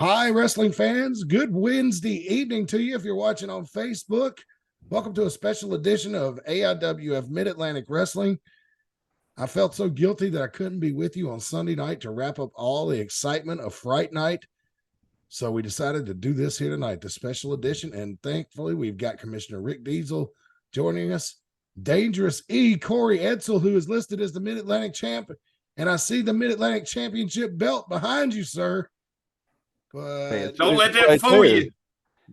Hi, wrestling fans. Good Wednesday evening to you if you're watching on Facebook. Welcome to a special edition of AIWF Mid Atlantic Wrestling. I felt so guilty that I couldn't be with you on Sunday night to wrap up all the excitement of Fright Night. So we decided to do this here tonight, the special edition. And thankfully, we've got Commissioner Rick Edsel joining us. Dangerous E. Corey Edsel, who is listed as the Mid Atlantic champ. And I see the Mid Atlantic Championship belt behind you, sir. But don't let that fool you.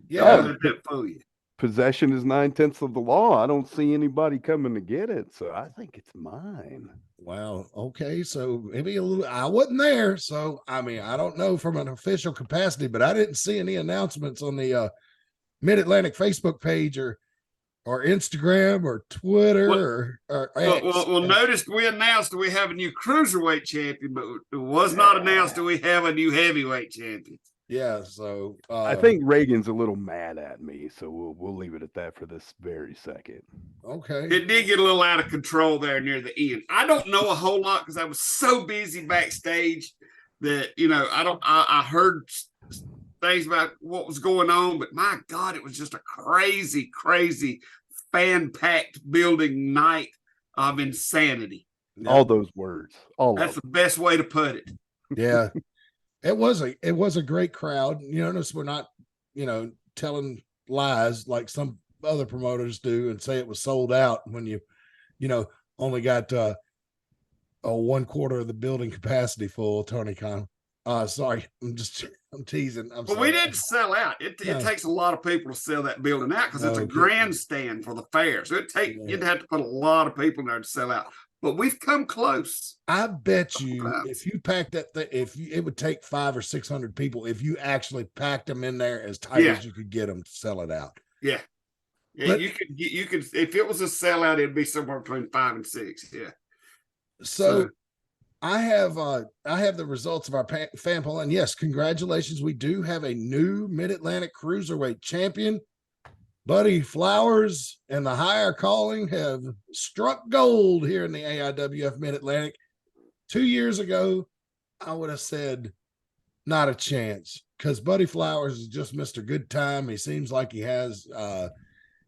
Yeah, don't let that fool you. Possession is 9/10 of the law. I don't see anybody coming to get it, so I think it's mine. Wow. Okay. So maybe a little. I wasn't there, so I mean, I don't know from an official capacity, but I didn't see any announcements on the Mid Atlantic Facebook page or Instagram or Twitter or well, notice we announced that we have a new cruiserweight champion, but it was not announced that we have a new heavyweight champion. Yeah, so I think Reagan's a little mad at me, so we'll leave it at that for this very second. Okay. It did get a little out of control there near the end. I don't know a whole lot because I was so busy backstage that I heard things about what was going on, but my God, it was just a crazy fan-packed building night of insanity. All those words. That's the best way to put it. Yeah. It was a great crowd. You notice we're not, telling lies like some other promoters do and say it was sold out when you only got a 1/4 of the building capacity full. Tony Khan. Sorry, I'm teasing. But we didn't sell out. It takes a lot of people to sell that building out because it's a grandstand for the fair. So you'd have to put a lot of people in there to sell out. But we've come close. I bet you if you packed that thing, it would take 500 or 600 people if you actually packed them in there as tight as you could get them to sell it out. Yeah. But, you could if it was a sellout, it'd be somewhere between 5 and 6. Yeah. So I have the results of our fan poll, and yes, congratulations. We do have a new Mid Atlantic Cruiserweight champion. Buddy Flowers and the higher calling have struck gold here in the AIWF Mid Atlantic. 2 years ago, I would have said not a chance because Buddy Flowers is just Mr. Good Time. He seems like he has,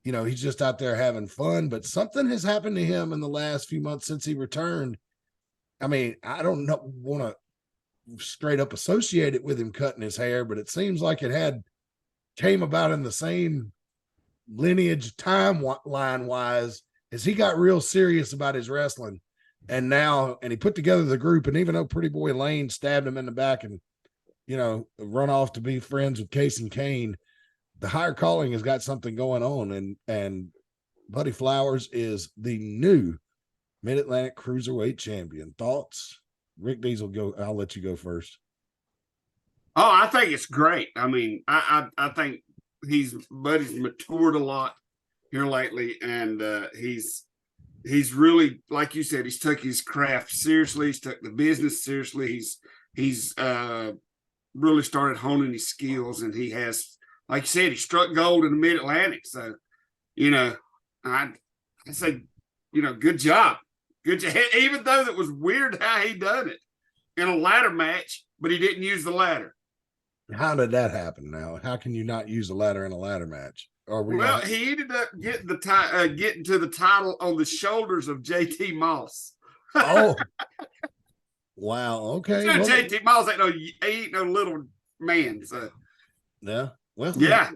he's just out there having fun, but something has happened to him in the last few months since he returned. I mean, I don't want to straight up associate it with him cutting his hair, but it seems like it came about in the same lineage timeline wise as he got real serious about his wrestling and he put together the group, and even though Pretty Boy Lane stabbed him in the back and run off to be friends with Case and Kane, the higher calling has got something going on, and Buddy Flowers is the new Mid Atlantic Cruiserweight champion. Thoughts? Rick Diesel, go. I'll let you go first. Oh, I think it's great. I mean, I think Buddy's matured a lot here lately, and he's really, like you said, he's took his craft seriously. He's took the business seriously. He's really started honing his skills, and he has, like you said, he struck gold in the Mid Atlantic. So, I say, good job. Good job. Even though it was weird how he done it in a ladder match, but he didn't use the ladder. How did that happen now? How can you not use a ladder in a ladder match? He ended up getting to the title on the shoulders of JT Moss. Oh, wow. Okay. Well, JT Moss ain't no little man. So yeah. Well, yeah.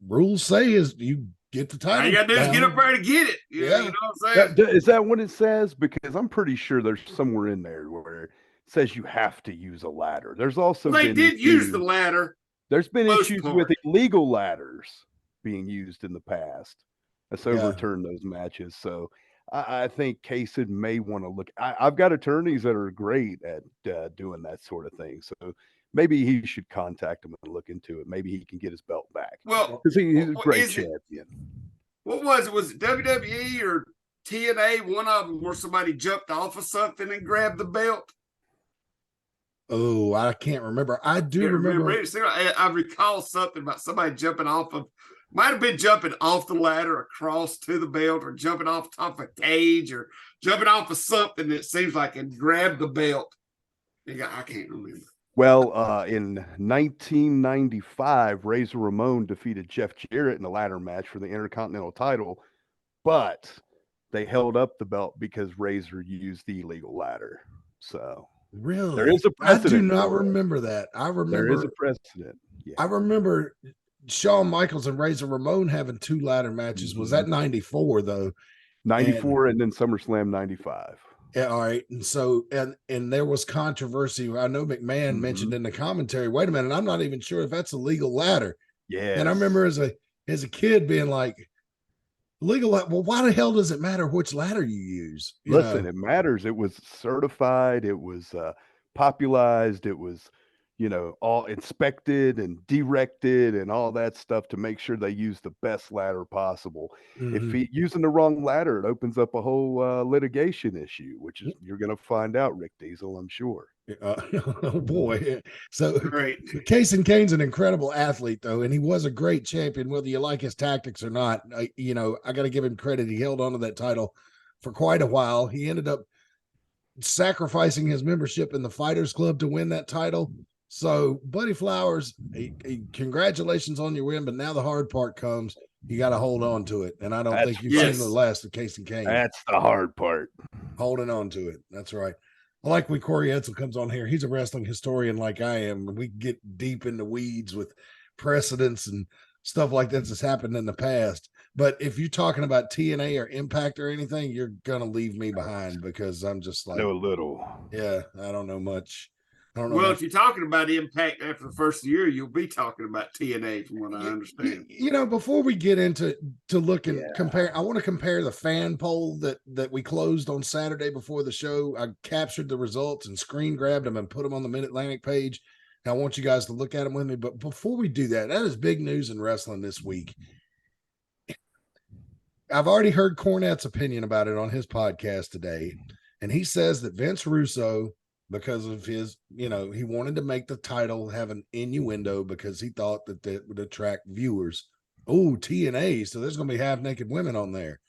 Rules say is you get the title. All you gotta do is get up there to get it. You know what I'm saying? Is that what it says? Because I'm pretty sure there's somewhere in there where says you have to use a ladder. There's also they did use the ladder. There's been issues with illegal ladders being used in the past. That's overturned those matches. So I think Kaysen may want to look. I've got attorneys that are great at doing that sort of thing. So maybe he should contact him and look into it. Maybe he can get his belt back. Well, because he's a great champion. What was it? Was it WWE or TNA? One of them where somebody jumped off of something and grabbed the belt. Oh, I can't remember. I do remember. I recall something about somebody jumping off of, might have been jumping off the ladder across to the belt, or jumping off top of a cage, or jumping off of something that seems like it grabbed the belt. I can't remember. Well, in 1995, Razor Ramon defeated Jeff Jarrett in the ladder match for the Intercontinental title, but they held up the belt because Razor used the illegal ladder. So Really? there is a I do precedent. not remember that. There is a precedent. Yeah. I remember Shawn Michaels and Razor Ramon having 2 ladder matches. Was that 94 though? 94 and then SummerSlam 95. Yeah, all right. And so and there was controversy. I know McMahon mentioned in the commentary, wait a minute, I'm not even sure if that's a legal ladder. Yeah. And I remember as a kid being like, legal, well, why the hell does it matter which ladder you use? Listen, it matters. It was certified, it was popularized, it was, all inspected and directed and all that stuff to make sure they use the best ladder possible. If using the wrong ladder, it opens up a whole litigation issue, which is you're going to find out, Rick Diesel, I'm sure. Oh boy. So Great. Casey Kane's an incredible athlete though, and he was a great champion, whether you like his tactics or not. I got to give him credit. He held on to that title for quite a while. He ended up sacrificing his membership in the Fighters Club to win that title. So, Buddy Flowers, congratulations on your win, but now the hard part comes. You got to hold on to it, and I don't think you've seen the last of Casey Kane. That's the hard part. Holding on to it. That's right. I like when Corey Edsel comes on here. He's a wrestling historian like I am, and we get deep in the weeds with precedents and stuff like that's happened in the past. But if you're talking about TNA or Impact or anything, you're gonna leave me behind because I'm just like, know a little. Yeah, I don't know much. I don't know. Well, if you're talking about Impact after the first year, you'll be talking about TNA, from what I understand. Before we get into look and compare, I want to compare the fan poll that we closed on Saturday before the show. I captured the results and screen grabbed them and put them on the Mid Atlantic page. And I want you guys to look at them with me. But before we do that, that is big news in wrestling this week. I've already heard Cornette's opinion about it on his podcast today, and he says that Vince Russo, because of his, he wanted to make the title have an innuendo because he thought that would attract viewers. Oh, TNA, so there's going to be half naked women on there.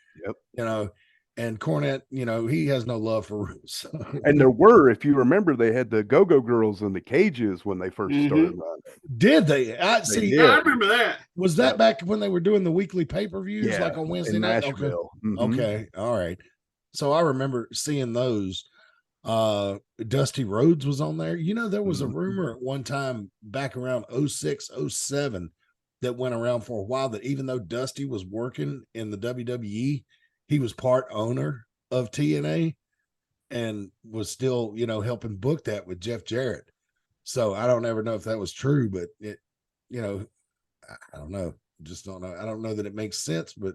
Yep. And Cornette, he has no love for Russo. And there were, if you remember, they had the Go-Go Girls in the cages when they first started running. Did they? I remember that. Was that back when they were doing the weekly pay-per-views, like on Wednesday night? Nashville. Okay. All right. So I remember seeing those. Dusty Rhodes was on there. There was a rumor at one time back around 06, 07 that went around for a while that even though Dusty was working in the WWE, he was part owner of TNA and was still, helping book that with Jeff Jarrett. So I don't ever know if that was true, but it, I don't know. Just don't know. I don't know that it makes sense, but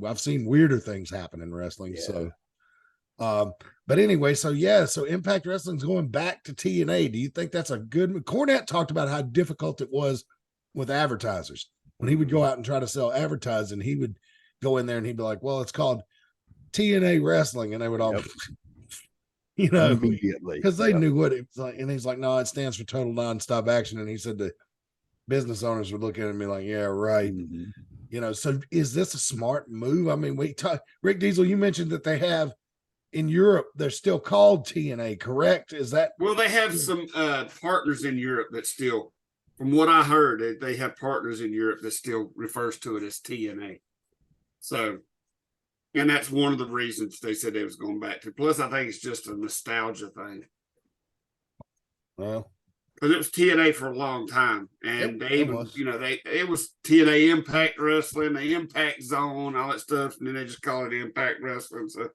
I've seen weirder things happen in wrestling. So but anyway, so Impact Wrestling's going back to TNA. Do you think that's a good? Cornette talked about how difficult it was with advertisers when he would go out and try to sell advertising. He would go in there and he'd be like, "Well, it's called TNA Wrestling," and they would all, immediately because they knew what it was like. And he's like, "No, it stands for Total Nonstop Action." And he said the business owners would look at him and be like, "Yeah, right." So is this a smart move? I mean, Rick Diesel, you mentioned that they have. In Europe, they're still called TNA, correct? Is that? Well, they have some partners in Europe that still, from what I heard, they have partners in Europe that still refers to it as TNA. So, and that's one of the reasons they said they was going back to. Plus, I think it's just a nostalgia thing. Well, because it was TNA for a long time, and it was TNA Impact Wrestling, the Impact Zone, all that stuff, and then they just call it Impact Wrestling. So.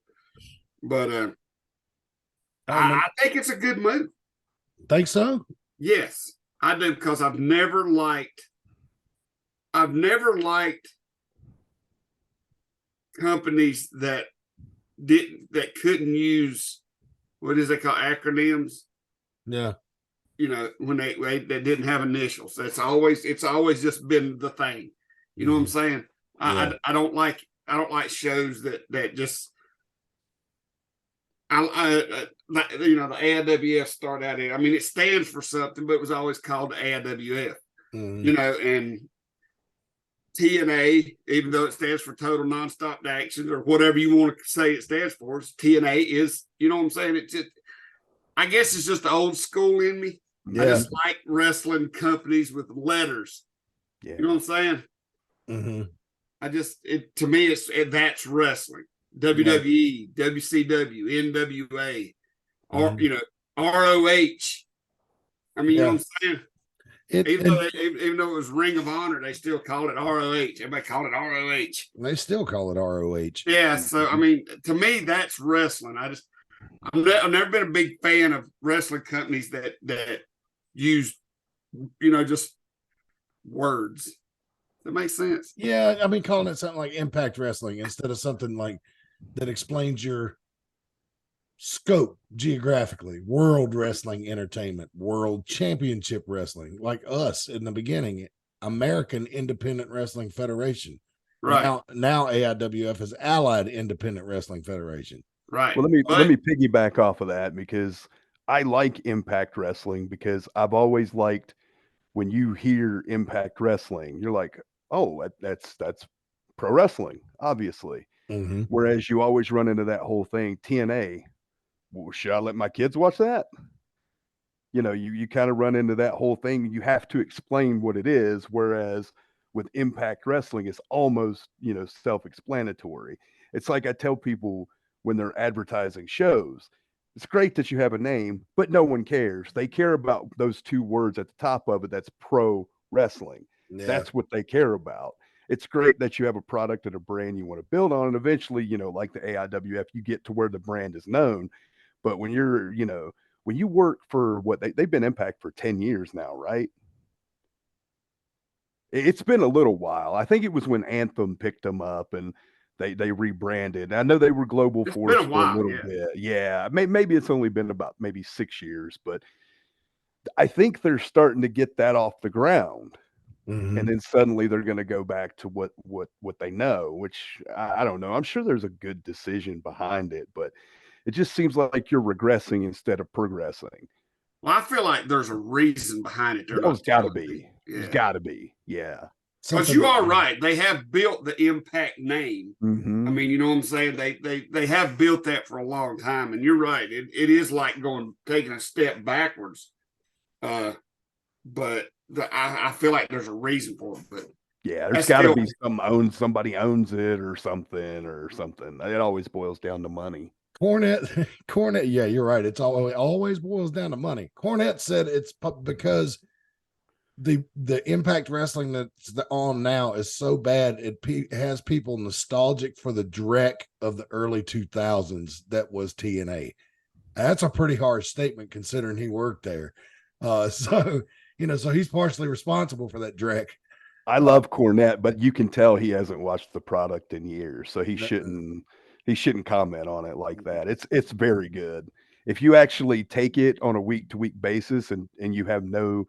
But I think it's a good move. Think so? Yes, I do, because I've never liked companies that couldn't use, what is they call acronyms? Yeah. When they didn't have initials. It's always just been the thing. You know what I'm saying? I don't like shows that just. The AIWF started out here. I mean, it stands for something, but it was always called AIWF. And TNA, even though it stands for Total Nonstop Action or whatever you want to say it stands for, TNA is, you know what I'm saying? It's just, I guess it's just the old school in me. I just like wrestling companies with letters. Yeah. You know what I'm saying? Mm-hmm. To me, that's wrestling. WWE, WCW, NWA, or ROH. I mean, you know what I'm saying? Even though it was Ring of Honor, they still call it ROH. Everybody called it ROH. They still call it ROH. Yeah. So I mean, to me, that's wrestling. I've never been a big fan of wrestling companies that use, just words. That makes sense. Yeah, I mean, calling it something like Impact Wrestling instead of something like that explains your scope geographically. World Wrestling Entertainment, World Championship Wrestling, like us in the beginning, American Independent Wrestling Federation. Right. Now AIWF is Allied Independent Wrestling Federation. Right. Well, let me piggyback off of that, because I like Impact Wrestling, because I've always liked when you hear Impact Wrestling, you're like, oh, that's pro wrestling, obviously. Mm-hmm. Whereas you always run into that whole thing, TNA. Well, should I let my kids watch that? You kind of run into that whole thing. You have to explain what it is. Whereas with Impact Wrestling, it's almost, self-explanatory. It's like I tell people when they're advertising shows, it's great that you have a name, but no one cares. They care about those two words at the top of it. That's pro wrestling. Yeah. That's what they care about. It's great that you have a product and a brand you want to build on. And eventually, like the AIWF, you get to where the brand is known. But when you're, when you work for what they've been Impact for 10 years now, right? It's been a little while. I think it was when Anthem picked them up and they rebranded. I know they were Global Force been a while, for a little bit. Yeah. Maybe it's only been about maybe 6 years, but I think they're starting to get that off the ground. Mm-hmm. And then suddenly they're going to go back to what they know, which I don't know. I'm sure there's a good decision behind it, but it just seems like you're regressing instead of progressing. Well, I feel like there's a reason behind it. There's got to be. There's got to be. Yeah. Because you are right. They have built the Impact name. Mm-hmm. I mean, you know what I'm saying? They have built that for a long time. And you're right. It is like taking a step backwards. But I feel like there's a reason for it. But yeah, there's got to be somebody owns it or something. It always boils down to money. Cornette. Yeah, you're right. It's always boils down to money. Cornette said it's because the Impact Wrestling that's on now is so bad. It has people nostalgic for the dreck of the early 2000s that was TNA. That's a pretty harsh statement considering he worked there. So he's partially responsible for that dreck. I love Cornette, but you can tell he hasn't watched the product in years, so he shouldn't comment on it like that. It's very good. If you actually take it on a week-to-week basis and you have no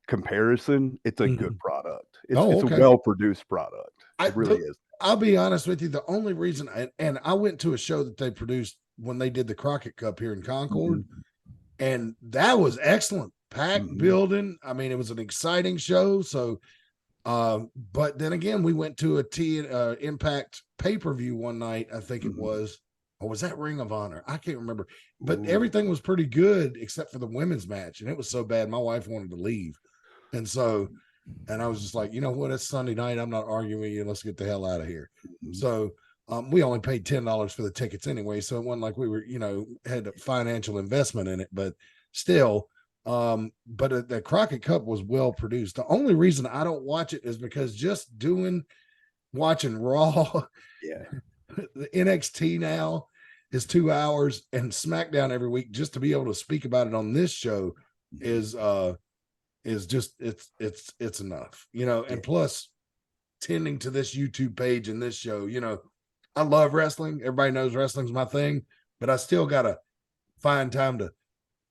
comparison, it's a good product. It's a well-produced product. It really is. I'll be honest with you. The only reason, and I went to a show that they produced when they did the Crockett Cup here in Concord, and that was excellent. Packed building. I mean, it was an exciting show. So, but then again, we went to a Impact pay-per-view one night. I think it was, or was that Ring of Honor? I can't remember. But everything was pretty good except for the women's match, and it was so bad my wife wanted to leave. And I was just like, you know what? It's Sunday night. I'm not arguing with you. Let's get the hell out of here. So we only paid $10 for the tickets anyway. So it wasn't like we were, had a financial investment in it, but still, but the Crockett Cup was well produced. The only reason I don't watch it is because just watching Raw, the NXT now is 2 hours, and SmackDown every week, just to be able to speak about it on this show is just it's enough, and plus tending to this YouTube page and this show, I love wrestling. Everybody knows wrestling's my thing, but I still gotta find time to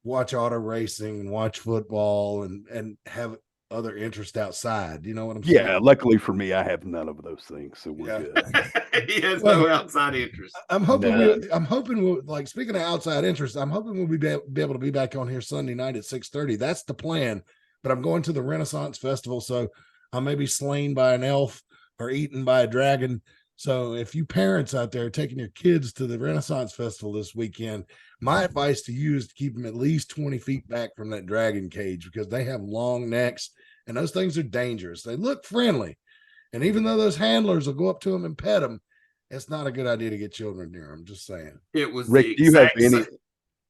watch auto racing and watch football and have other interest outside. You know what I'm saying? Yeah, luckily for me, I have none of those things, so we're good. He has no outside interest. I'm hoping we'll like, speaking of outside interest, I'm hoping we'll be able to be back on here Sunday night at 6:30. That's the plan. But I'm going to the Renaissance Festival, so I may be slain by an elf or eaten by a dragon. So if you parents out there taking your kids to the Renaissance Festival this weekend, my advice to you is to keep them at least 20 feet back from that dragon cage, because they have long necks and those things are dangerous. They look friendly. And even though those handlers will go up to them and pet them, it's not a good idea to get children near them. Just saying. It was Rick, do you have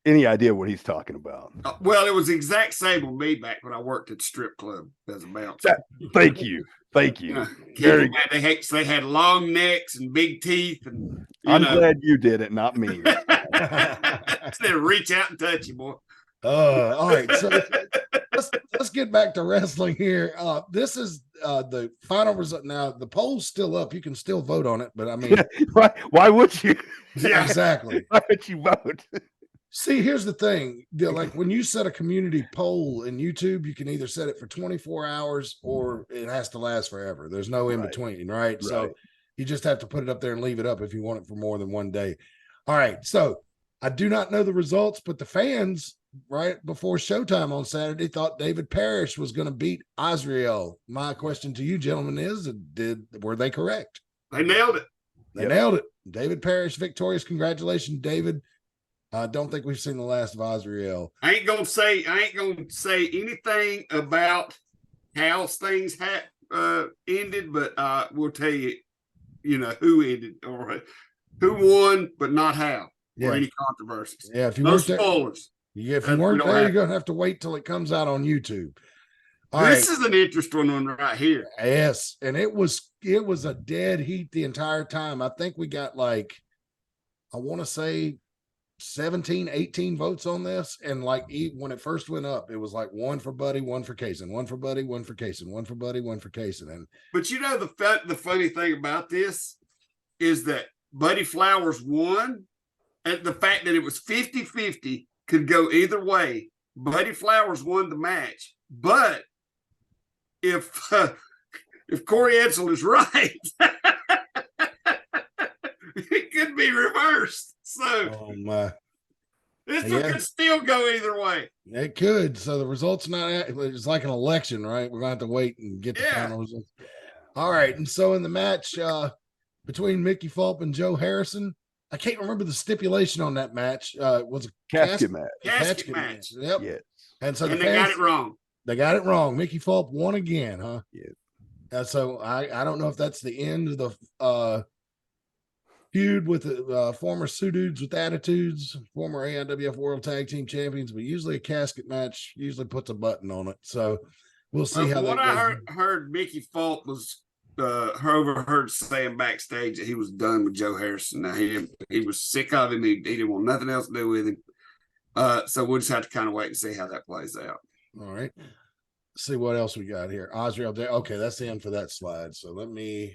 any idea what he's talking about? Well, it was the exact same with me back when I worked at the strip club as a bouncer. Thank you. They had long necks and big teeth, and I'm glad you did it, not me. Instead of reach out and touch you, boy. All right, so let's get back to wrestling here. This is the final result. Now the poll's still up. You can still vote on it, but I mean, why would you? Yeah, exactly. Why would you vote? See, here's the thing. Like when you set a community poll in YouTube, you can either set it for 24 hours or it has to last forever. There's no in between, right? So you just have to put it up there and leave it up if you want it for more than one day. All right. So I do not know the results, but the fans right before showtime on Saturday thought David Parrish was going to beat Azrael. My question to you, gentlemen, is were they correct? They nailed it. They nailed it. David Parrish victorious. Congratulations, David. I don't think we've seen the last of Azrael. I ain't gonna say anything about how things ended, but we'll tell you, who ended or who won, but not how or any controversies. Yeah, if you no weren't spoilers. Yeah, if you weren't there, you're gonna have to wait till it comes out on YouTube. This is an interesting one right here. Yes, and it was a dead heat the entire time. I think we got I want to say 17, 18 votes on this. And when it first went up, it was one for Buddy, one for Kaysen, one for Buddy, one for Kaysen, one for Buddy, one for Kaysen. But the funny thing about this is that Buddy Flowers won, and the fact that it was 50-50 could go either way. Buddy Flowers won the match. But if Corey Edsel is right, it could be reversed. So this one could still go either way. It could. So the results it's like an election, right? We're gonna have to wait and get the final results. All right. And so in the match between Mickey Fulp and Joe Harrison, I can't remember the stipulation on that match. Was a casket match. Casket match. Yep. Yes. And they got it wrong. They got it wrong. Mickey Fulp won again, huh? Yeah. So I don't know if that's the end of the feud with the former Sioux Dudes with Attitudes, former AIWF World Tag Team Champions, but usually a casket match usually puts a button on it. So we'll see how that goes. I heard Mickey Fulp was overheard saying backstage that he was done with Joe Harrison. Now he was sick of him. He didn't want nothing else to do with him. So we'll just have to kind of wait and see how that plays out. All right. Let's see what else we got here. Azrael. Okay, that's the end for that slide. So let me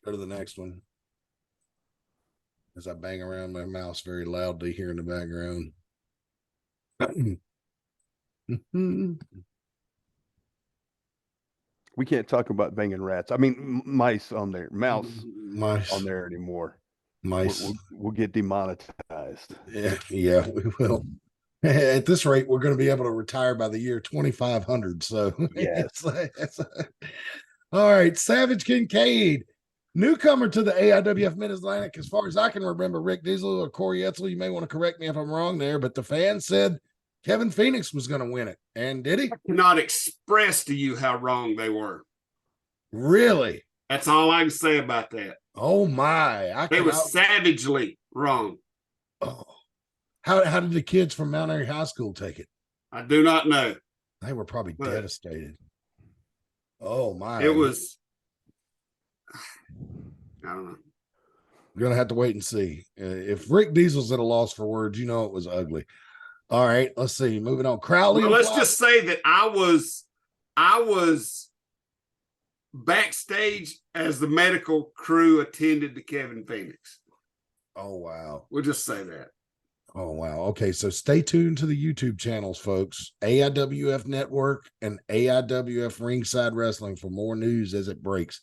go to the next one. As I bang around my mouse very loudly here in the background. We can't talk about banging rats. I mean, mice on there, mouse on there anymore. Mice. We'll get demonetized. Yeah, we will. At this rate, we're going to be able to retire by the year 2500. So, yes. All right, Savage Kincaid. Newcomer to the AIWF Mid Atlantic, as far as I can remember, Rick Diesel or Corey Edsel. You may want to correct me if I'm wrong there, but the fans said Kevin Phoenix was going to win it. And did he? I cannot express to you how wrong they were. Really? That's all I can say about that. Oh, my. They were savagely wrong. Oh. How did the kids from Mount Airy High School take it? I do not know. They were probably devastated. Oh, my. It was... I don't know. We're gonna have to wait and see. If Rick Diesel's at a loss for words, it was ugly. All right, let's see. Moving on. Crowley. Well, let's just say that I was backstage as the medical crew attended to Kevin Phoenix. Oh wow. We'll just say that. Oh wow. Okay, so stay tuned to the YouTube channels, folks. AIWF Network and AIWF Ringside Wrestling for more news as it breaks.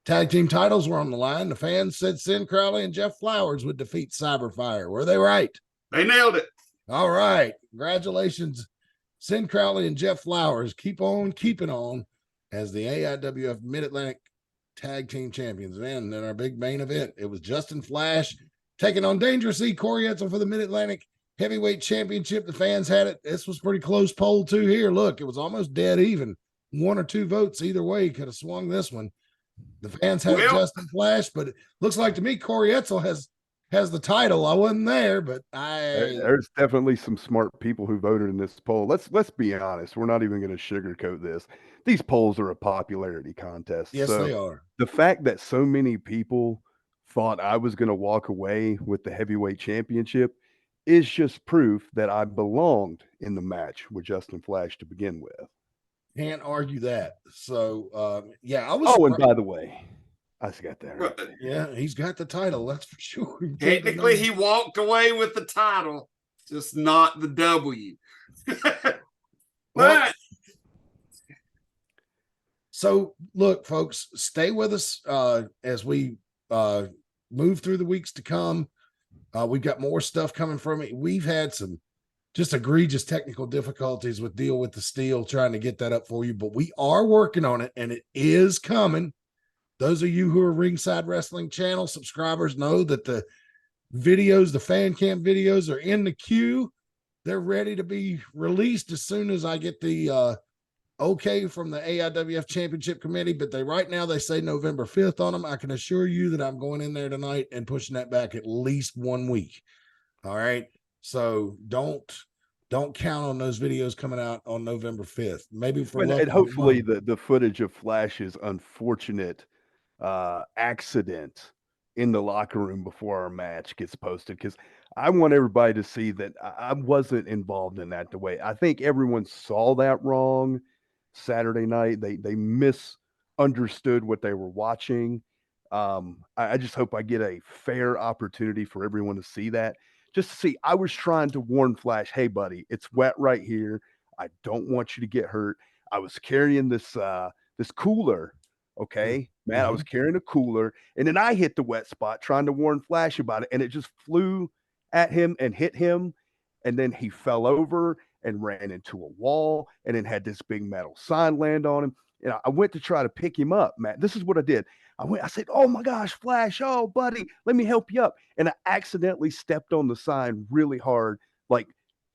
Tag team titles were on the line. The fans said Sin Crowley and Jeff Flowers would defeat Cyberfire. Were they right? They nailed it. All right. Congratulations, Sin Crowley and Jeff Flowers. Keep on keeping on as the AIWF Mid Atlantic tag team champions. And then our big main event, it was Justin Flash taking on Dangerous E, Corey Edsel for the Mid Atlantic Heavyweight Championship. The fans had it. This was pretty close poll too here. Look, it was almost dead even. 1 or 2 votes either way could have swung this one. The fans had Justin Flash, but it looks like to me Corey Edsel has the title. I wasn't there, but there's definitely some smart people who voted in this poll. Let's be honest. We're not even going to sugarcoat this. These polls are a popularity contest. Yes, so they are. The fact that so many people thought I was going to walk away with the heavyweight championship is just proof that I belonged in the match with Justin Flash to begin with. Can't argue that. So yeah, I was. Oh, and by the way, I just got that right. Yeah, he's got the title. That's for sure. Technically, he walked away with the title, just not the W. But so look, folks, stay with us as we move through the weeks to come. We've got more stuff coming from it. We've had some just egregious technical difficulties with Deal with the Steel, trying to get that up for you, but we are working on it and it is coming. Those of you who are Ringside Wrestling channel subscribers know that the videos, the fan cam videos are in the queue. They're ready to be released as soon as I get the okay from the AIWF Championship Committee, but right now they say November 5th on them. I can assure you that I'm going in there tonight and pushing that back at least 1 week. All right. So don't count on those videos coming out on November 5th. Maybe for luck, and hopefully the footage of Flash's unfortunate accident in the locker room before our match gets posted, because I want everybody to see that I wasn't involved in that the way. I think everyone saw that wrong Saturday night. They misunderstood what they were watching. I just hope I get a fair opportunity for everyone to see that. Just to see, I was trying to warn Flash, hey, buddy, it's wet right here. I don't want you to get hurt. I was carrying this cooler, okay? Man, I was carrying a cooler, and then I hit the wet spot trying to warn Flash about it, and it just flew at him and hit him, and then he fell over and ran into a wall, and then had this big metal sign land on him. And I went to try to pick him up, Matt. This is what I did. I said, oh my gosh, Flash, oh buddy, let me help you up. And I accidentally stepped on the sign really hard, like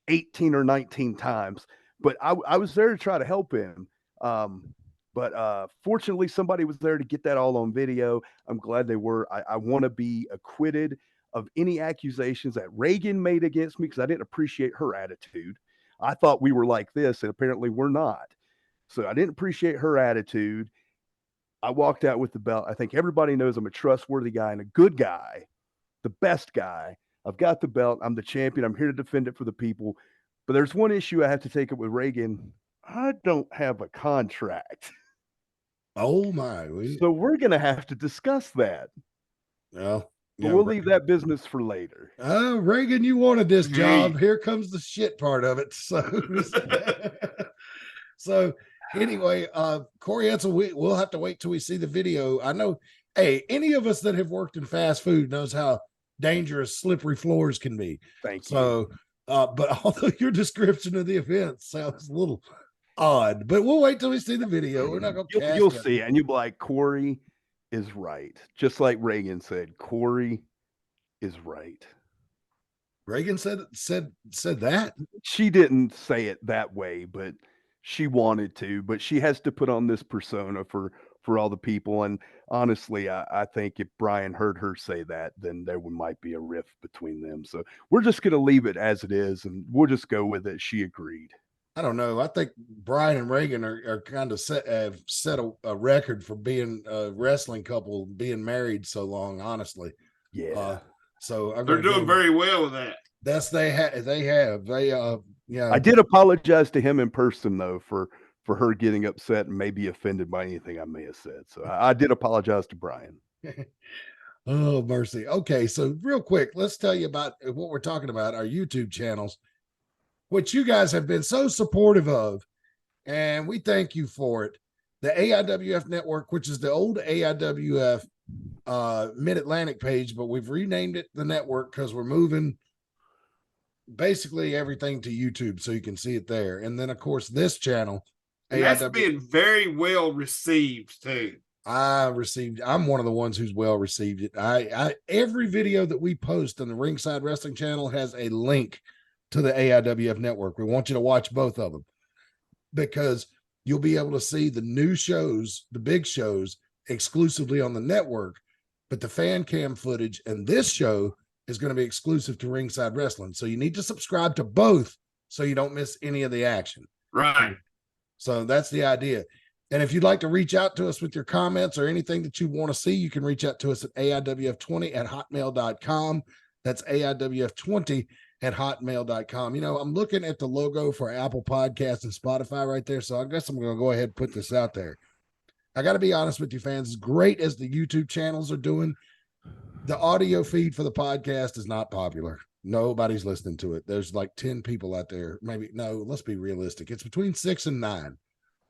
18 or 19 times. But I was there to try to help him. But fortunately, somebody was there to get that all on video. I'm glad they were. I want to be acquitted of any accusations that Reagan made against me, because I didn't appreciate her attitude. I thought we were like this, and apparently we're not. So I didn't appreciate her attitude. I walked out with the belt. I think everybody knows I'm a trustworthy guy and a good guy, the best guy. I've got the belt. I'm the champion. I'm here to defend it for the people. But there's one issue I have to take up with Reagan. I don't have a contract. Oh my. So we're going to have to discuss that. Well, but we'll leave that business for later. Reagan, you wanted this job. Here comes the shit part of it. So anyway, Corey Edsel, we'll have to wait till we see the video. I know, hey, any of us that have worked in fast food knows how dangerous slippery floors can be. Thank you. So, but although your description of the event sounds a little odd, but we'll wait till we see the video. We're not going to you'll see it, and you'll be like, Corey is right. Just like Reagan said, Corey is right. Reagan said that? She didn't say it that way, but she wanted to, but she has to put on this persona for all the people. And honestly, I think if Brian heard her say that, then there might be a rift between them. So we're just going to leave it as it is, and we'll just go with it. She agreed. I don't know. I think Brian and Reagan are kind of have set a record for being a wrestling couple, being married so long, honestly. Yeah. So they're doing very well with that. They have. Yeah. I did apologize to him in person though for her getting upset and maybe offended by anything I may have said. So I did apologize to Brian. Oh, mercy. Okay, so real quick, let's tell you about what we're talking about, our YouTube channels, which you guys have been so supportive of, and we thank you for it. The AIWF Network, which is the old AIWF Mid Atlantic page, but we've renamed it the network because we're moving basically everything to YouTube so you can see it there. And then, of course, this channel. And that's being very well received, too. I'm one of the ones who's well received it. Every video that we post on the Ringside Wrestling channel has a link to the AIWF Network. We want you to watch both of them because you'll be able to see the new shows, the big shows, exclusively on the network. But the fan cam footage and this show is going to be exclusive to Ringside Wrestling. So you need to subscribe to both so you don't miss any of the action. Right. So that's the idea. And if you'd like to reach out to us with your comments or anything that you want to see, you can reach out to us at AIWF20@hotmail.com. That's AIWF20@hotmail.com. You know, I'm looking at the logo for Apple Podcasts and Spotify right there. So I guess I'm going to go ahead and put this out there. I got to be honest with you, fans. As great as the YouTube channels are doing, the audio feed for the podcast is not popular. Nobody's listening to it. There's like 10 people out there. Maybe, no, let's be realistic. It's between 6 and 9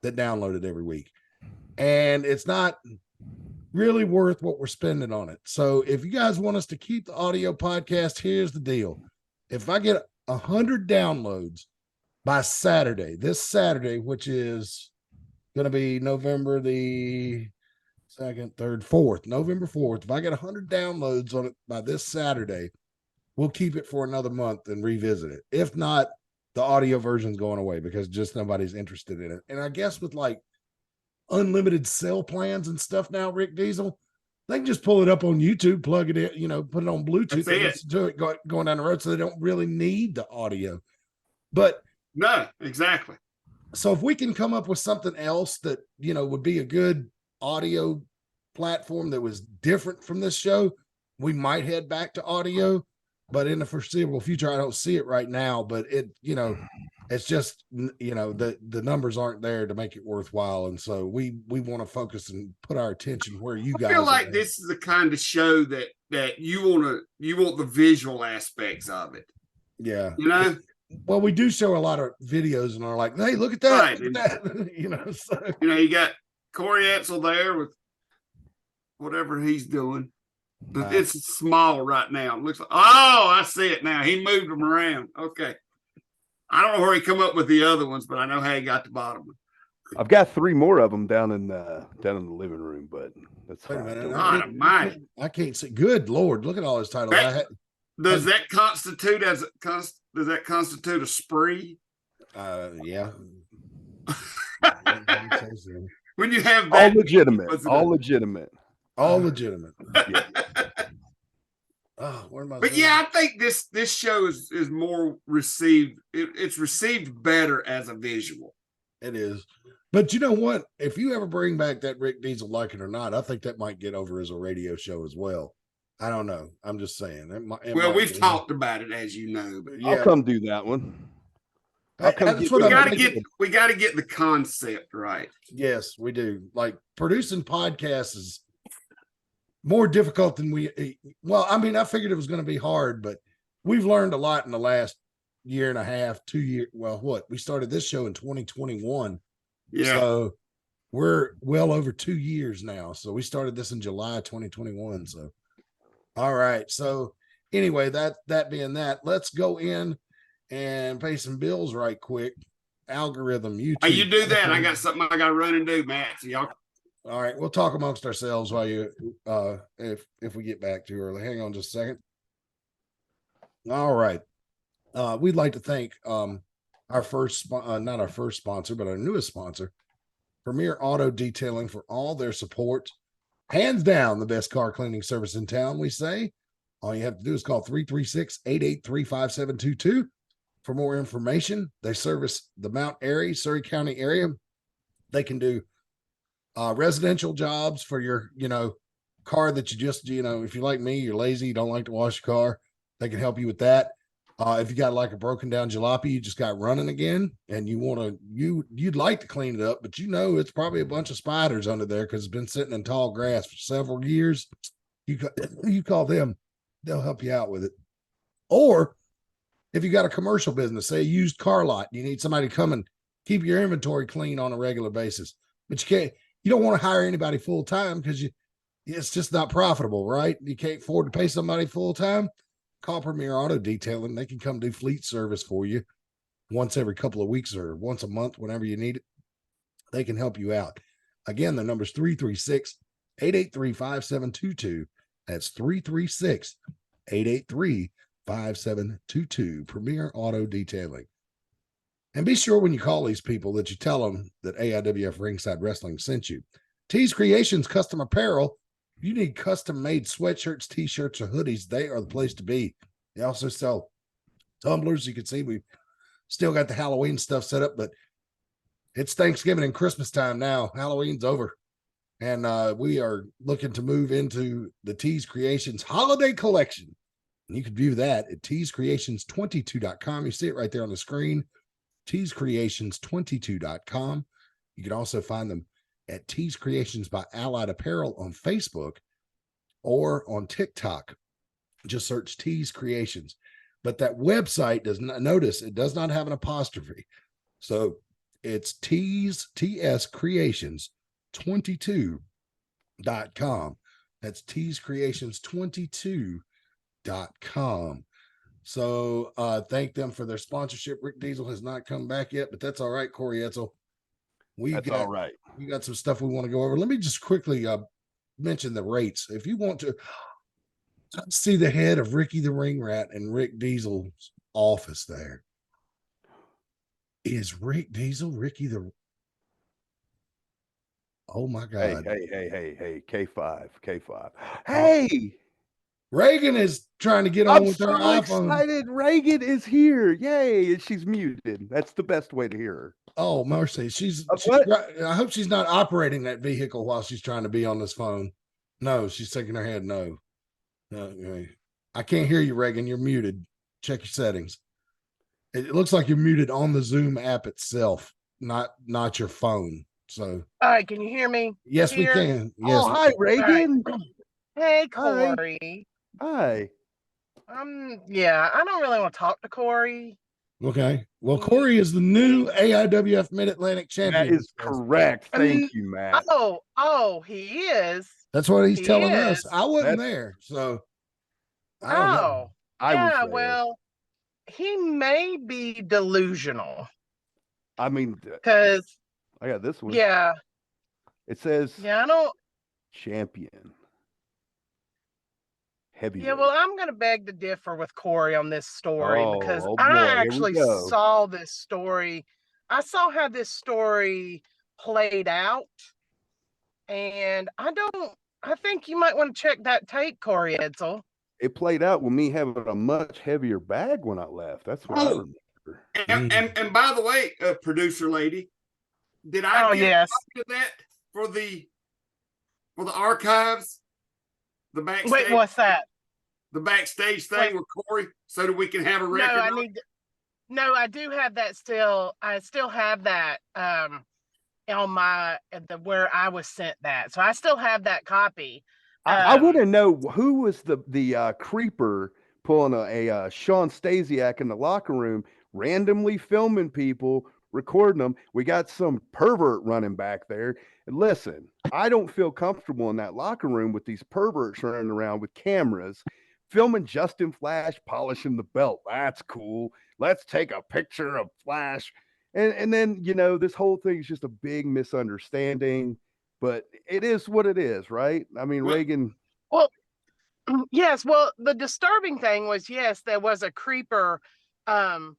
that download it every week. And it's not really worth what we're spending on it. So if you guys want us to keep the audio podcast, here's the deal. If I get 100 downloads by Saturday, this Saturday, which is going to be November the 2nd, 3rd, 4th, November 4th, if I get 100 downloads on it by this Saturday, we'll keep it for another month and revisit it. If not, the audio version's going away because just nobody's interested in it. And I guess with like unlimited cell plans and stuff now, Rick Diesel, they can just pull it up on YouTube, plug it in, you know, put it on Bluetooth, and listen to it going down the road, so they don't really need the audio. But no, exactly. So if we can come up with something else that, you know, would be a good audio platform that was different from this show, we might head back to audio. But in the foreseeable future, I don't see it right now. But it, you know, it's just, you know, the numbers aren't there to make it worthwhile, and so we want to focus and put our attention where you guys. I feel like this is the kind of show that you want the visual aspects of it. Yeah, you know. Well, we do show a lot of videos, and are like, hey, look at that, right. look at that. You know, so. You know, you got Corey Edsel there with whatever he's doing. It's small right now. It looks like, oh, I see it now. He moved them around. Okay. I don't know where he come up with the other ones, but I know how he got the bottom one. I've got 3 more of them down in the living room, but that's Wait a fine. minute. I can't see. Good Lord, look at all his titles. Does that constitute a spree? Yeah. When you have that, all legitimate. Yeah. Oh, but yeah, I think this show is more received. It's received better as a visual. It is. But you know what? If you ever bring back that Rick Diesel, like it or not, I think that might get over as a radio show as well. I don't know. I'm just saying. We've talked about it, as you know. But yeah. I'll come do that one. We got to get the concept right. Yes, we do. Like producing podcasts is more difficult than I figured it was going to be hard, but we've learned a lot in the last year and a half, 2 years. Well, we started this show in 2021. Yeah. So we're well over 2 years now. So we started this in July 2021. So, all right. So anyway, that being that, let's go in and pay some bills right quick. Algorithm, YouTube. You do that. I got something I got to run and do, Matt. So y'all. All right, we'll talk amongst ourselves while you, if we get back too early. Hang on just a second. All right, we'd like to thank our first, not our first sponsor, but our newest sponsor, Premier Auto Detailing, for all their support. Hands down, the best car cleaning service in town. We say all you have to do is call 336-883-5722 for more information. They service the Mount Airy, Surry County area. They can do residential jobs for your, car that you just, if you're like me, you're lazy, you don't like to wash your car, they can help you with that. If you got like a broken down jalopy, you just got running again, and you'd like to clean it up, but it's probably a bunch of spiders under there because it's been sitting in tall grass for several years. You call them, they'll help you out with it. Or if you got a commercial business, say a used car lot, you need somebody to come and keep your inventory clean on a regular basis, but you don't want to hire anybody full time because it's just not profitable, right? You can't afford to pay somebody full time. Call Premier Auto Detailing. They can come do fleet service for you once every couple of weeks or once a month, whenever you need it. They can help you out. Again, the number's 883-5722. That's 336-883-5722. Premier Auto Detailing. And be sure when you call these people that you tell them that AIWF Ringside Wrestling sent you. Tees Creations Custom Apparel. If you need custom-made sweatshirts, t-shirts, or hoodies, they are the place to be. They also sell tumblers. You can see we've still got the Halloween stuff set up, but it's Thanksgiving and Christmas time now. Halloween's over. And we are looking to move into the Tees Creations Holiday Collection. And you can view that at teescreations22.com. You see it right there on the screen, teescreations22.com. You can also find them at Tees Creations by Allied Apparel on Facebook or on TikTok. Just search Tees Creations. But that website does not, notice it does not have an apostrophe. So it's TS Creations 22.com. That's teescreations22.com. So thank them for their sponsorship. Rick Diesel has not come back yet, but that's all right, Corey Edsel. That's all right. We got some stuff we want to go over. Let me just quickly mention the rates. If you want to see the head of Ricky the Ring Rat in Rick Diesel's office there. Is Rick Diesel Ricky the... Oh my God. Hey, K5. Hey, Reagan is trying to get on with her so iPhone. excited. Reagan is here. Yay. And she's muted. That's the best way to hear her. Oh, mercy. She's I hope she's not operating that vehicle while she's trying to be on this phone. No, she's shaking her head. No. I can't hear you, Reagan. You're muted. Check your settings. It looks like you're muted on the Zoom app itself, not your phone. So, all right, can you hear me? Yes, we can. Yes. Oh, hi, Reagan. Right. Hey, Corey. Hi. Yeah, I don't really want to talk to Corey. Okay. Well, Corey is the new AIWF Mid Atlantic champion. That is correct. Thank you, Matt. Oh, he is. That's what he's telling us. I wasn't there, so I don't know. Yeah, well, he may be delusional. I mean, because I got this one. Yeah. It says, I don't. Champion. Heavy. Yeah, well, I'm going to beg to differ with Corey on this story because I actually saw this story. I saw how this story played out. And I think you might want to check that tape, Corey Edsel. It played out with me having a much heavier bag when I left. That's what I remember. And by the way, producer lady, did I get a copy of that for the archives? The backstage. Wait, what's that? The backstage thing with Corey, so that we can have a record. No, I do have that still. I still have that on where I was sent that. So I still have that copy. I want to know who was the creeper pulling a Sean Stasiak in the locker room, randomly filming people, recording them. We got some pervert running back there. And listen, I don't feel comfortable in that locker room with these perverts running around with cameras, filming Justin Flash polishing the belt. That's cool. Let's take a picture of Flash. And then, this whole thing is just a big misunderstanding. But it is what it is, right? I mean, Reagan. Well, yes. Well, the disturbing thing was, yes, there was a creeper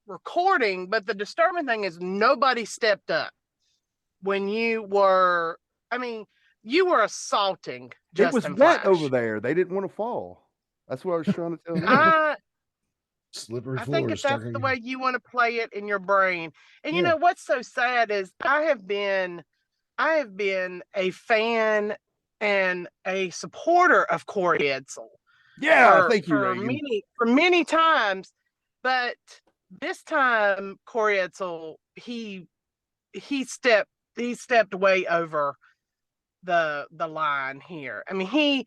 recording, but the disturbing thing is nobody stepped up when you were assaulting Justin Flash. It was wet over there. They didn't want to fall. That's what I was trying to tell you. Slippery floor. I think if that's the way you want to play it in your brain. And you know what's so sad is I have been a fan and a supporter of Corey Edsel. Yeah, thank you, Reagan. For many times, but this time Corey Edsel, he stepped way over the line here. I mean,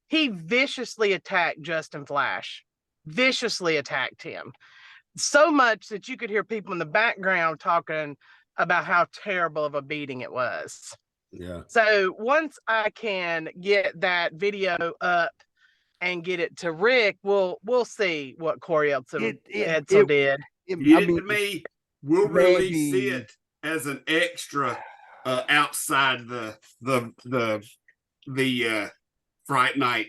he viciously attacked Justin Flash, viciously attacked him, so much that you could hear people in the background talking about how terrible of a beating it was. Yeah. So once I can get that video up and get it to Rick, we'll see what Corey Edsel did. We'll release it as an extra outside the the Fright Night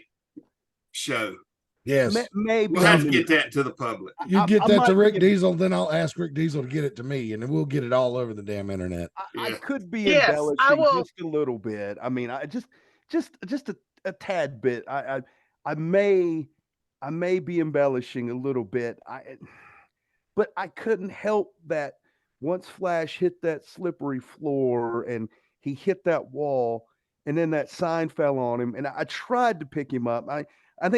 show. Yes. Maybe We'll have to get that to the public. You get I that to might Rick be- Diesel, then I'll ask Rick Diesel to get it to me, and then we'll get it all over the damn internet. I Yeah. could be Yes, I embellishing will. just a little bit. I mean, I just a tad bit. I may be embellishing a little bit. But I couldn't help that once Flash hit that slippery floor and he hit that wall, and then that sign fell on him, and I tried to pick him up. I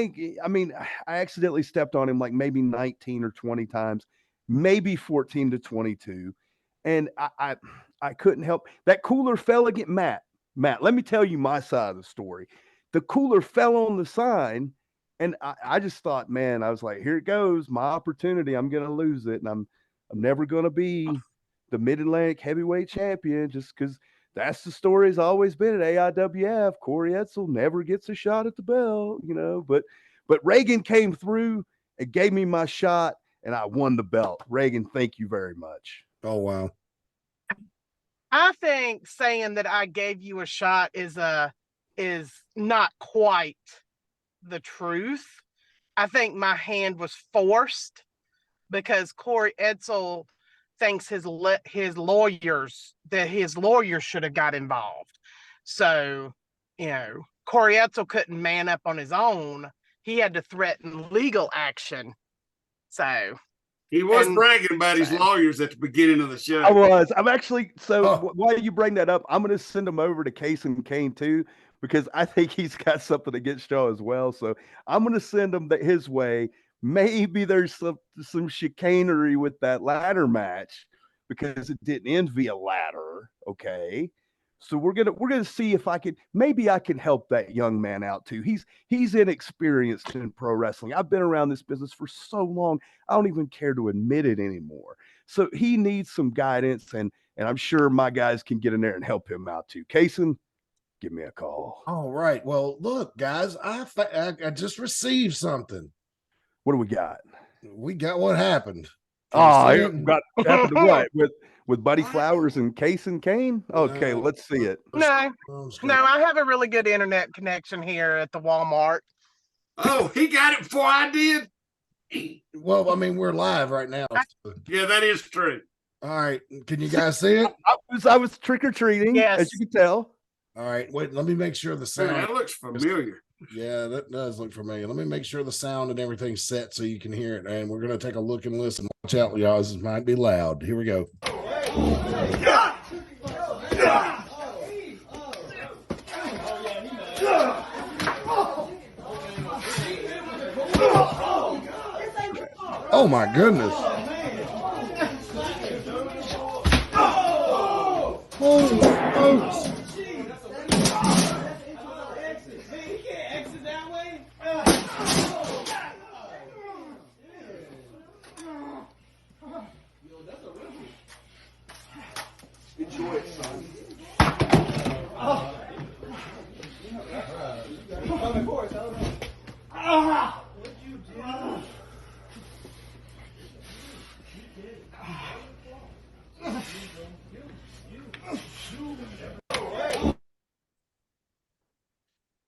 mean, I accidentally stepped on him like maybe 19 or 20 times, maybe 14 to 22. And I couldn't help that cooler fell again. Matt, let me tell you my side of the story. The cooler fell on the sign, and I just thought, man, I was like, here it goes, my opportunity. I'm gonna lose it, and I'm never gonna be the Mid-Atlantic heavyweight champion just because that's the story has always been at AIWF. Corey Edsel never gets a shot at the belt, you know. But Reagan came through and gave me my shot, and I won the belt. Reagan, thank you very much. Oh, wow. I think saying that I gave you a shot is not quite the truth. I think my hand was forced because Corey Edsel thinks his lawyers should have got involved. So, you know, Corey Edsel couldn't man up on his own. He had to threaten legal action. So He was bragging about his lawyers at the beginning of the show. I was. I'm actually, why do you bring that up? I'm going to send him over to Case and Kane too, because I think he's got something against y'all as well. So I'm going to send him his way. Maybe there's some chicanery with that ladder match because it didn't end via ladder. Okay. So we're gonna see if I can help that young man out too. He's inexperienced in pro wrestling. I've been around this business for so long, I don't even care to admit it anymore. So he needs some guidance, and I'm sure my guys can get in there and help him out too. Kaysen, give me a call. All right. Well, look, guys, I just received something. What do we got? We got what happened. Got happened to what with Buddy Flowers and Case and Kane? Okay, let's see it. No, I have a really good internet connection here at the Walmart. Oh, he got it before I did? Well, I mean, we're live right now. So. Yeah, that is true. All right. Can you guys see it? I was trick-or-treating, yes, as you can tell. All right. Wait, let me make sure the sound. Man, that looks familiar. Yeah, that does look familiar. Let me make sure the sound and everything's set so you can hear it. And we're going to take a look and listen. Watch out, y'all. This might be loud. Here we go. Oh, my goodness. Holy smokes. Enjoy it, son.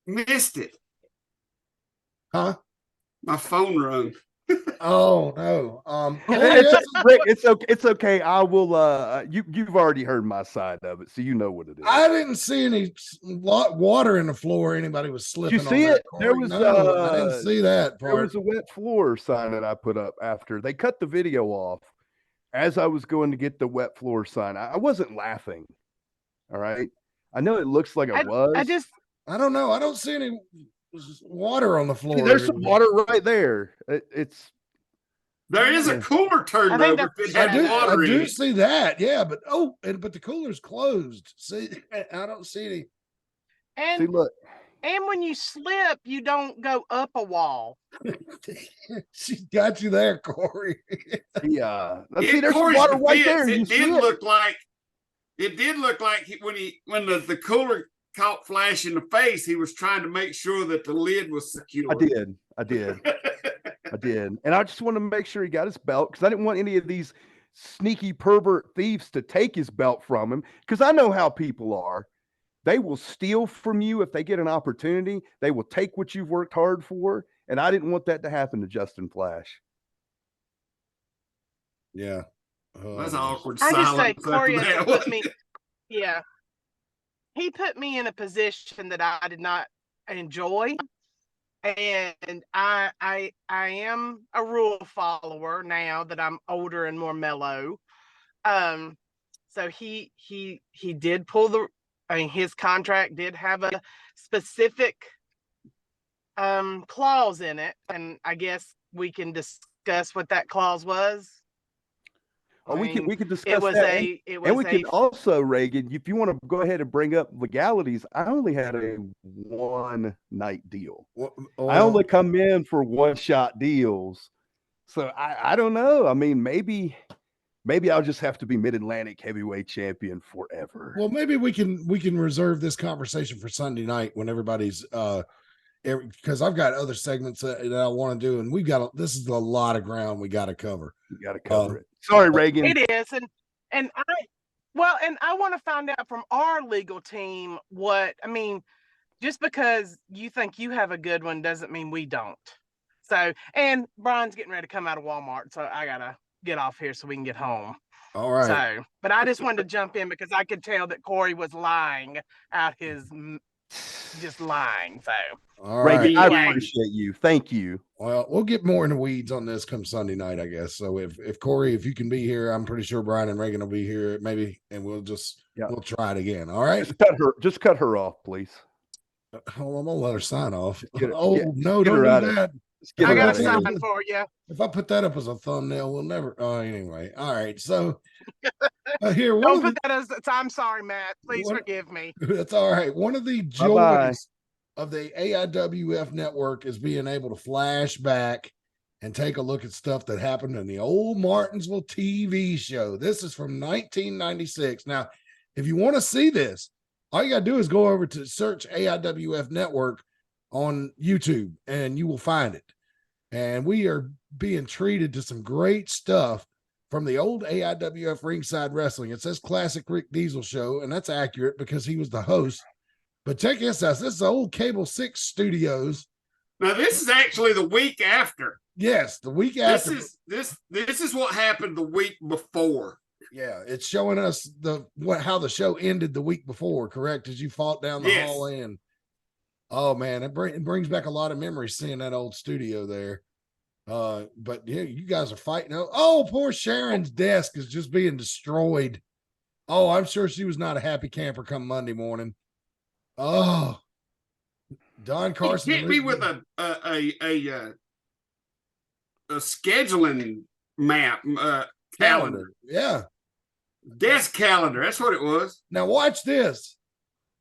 Missed it. Huh? My phone rung. Oh no. Rick, it's okay. It's okay. I will. You've already heard my side of it, so you know what it is. I didn't see any water in the floor. Anybody was slipping. Did you see on it? That, there was. no, I didn't see that part. There was a wet floor sign that I put up after they cut the video off. As I was going to get the wet floor sign, I wasn't laughing. All right. I know it looks like it was. I don't know. I don't see any water on the floor. There's some water right there. There is a cooler turned over. I do see that. Yeah, but but the cooler's closed. See, I don't see any. And see, look. And when you slip, you don't go up a wall. She got you there, Corey. Yeah. See, there's some water right there. It did look like when the cooler caught Flash in the face, he was trying to make sure that the lid was secure. I did. And I just want to make sure he got his belt because I didn't want any of these sneaky pervert thieves to take his belt from him because I know how people are. They will steal from you if they get an opportunity. They will take what you've worked hard for. And I didn't want that to happen to Justin Flash. Yeah. That's awkward I just say silence after Corey that has one. put me, yeah, he put me in a position that I did not enjoy. And I am a rule follower now that I'm older and more mellow. So he did pull the, I mean, his contract did have a specific clause in it, and I guess we can discuss what that clause was. Oh, we can discuss it was that. and we can also, Reagan, if you want to go ahead and bring up legalities, I only had a 1-night deal. I only come in for 1-shot deals. So I don't know. I mean, maybe I'll just have to be Mid-Atlantic heavyweight champion forever. Well, maybe we can reserve this conversation for Sunday night when everybody's because I've got other segments that I want to do, and this is a lot of ground we got to cover. We got to cover it. Sorry, Reagan. It is, and I want to find out from our legal team what, I mean, just because you think you have a good one doesn't mean we don't. So, and Brian's getting ready to come out of Walmart, so I gotta get off here so we can get home. All right. So, but I just wanted to jump in because I could tell that Corey was lying out his, just lying. So, all right, Reagan, I appreciate you. Thank you. Well, we'll get more in the weeds on this come Sunday night, I guess. So if Corey, if you can be here, I'm pretty sure Brian and Reagan will be here, maybe, and we'll try it again. All right. Just cut her off, please. Oh, I'm gonna let her sign off. No, don't do that. I got a sign for you. If I put that up as a thumbnail, we'll never. Oh, anyway. All right. So here, don't put that as. I'm sorry, Matt. Please forgive me. That's all right. One of the joys of the AIWF network is being able to flash back and take a look at stuff that happened in the old Martinsville TV show. This is from 1996. Now, if you want to see this, all you got to do is go over to search AIWF Network on YouTube and you will find it. And we are being treated to some great stuff from the old AIWF Ringside Wrestling. It says Classic Rick Diesel Show, and that's accurate because he was the host. But check this out. This is the old Cable 6 studios. Now, this is actually the week after. Yes, the week after. This is what happened the week before. Yeah, it's showing us how the show ended the week before, correct? As you fought down the hall in. Oh man, it brings back a lot of memories seeing that old studio there. But yeah, you guys are fighting. Oh, poor Sharon's desk is just being destroyed. Oh, I'm sure she was not a happy camper come Monday morning. Oh, Don Carson hit me with a scheduling map calendar. Yeah, desk calendar. That's what it was. Now watch this.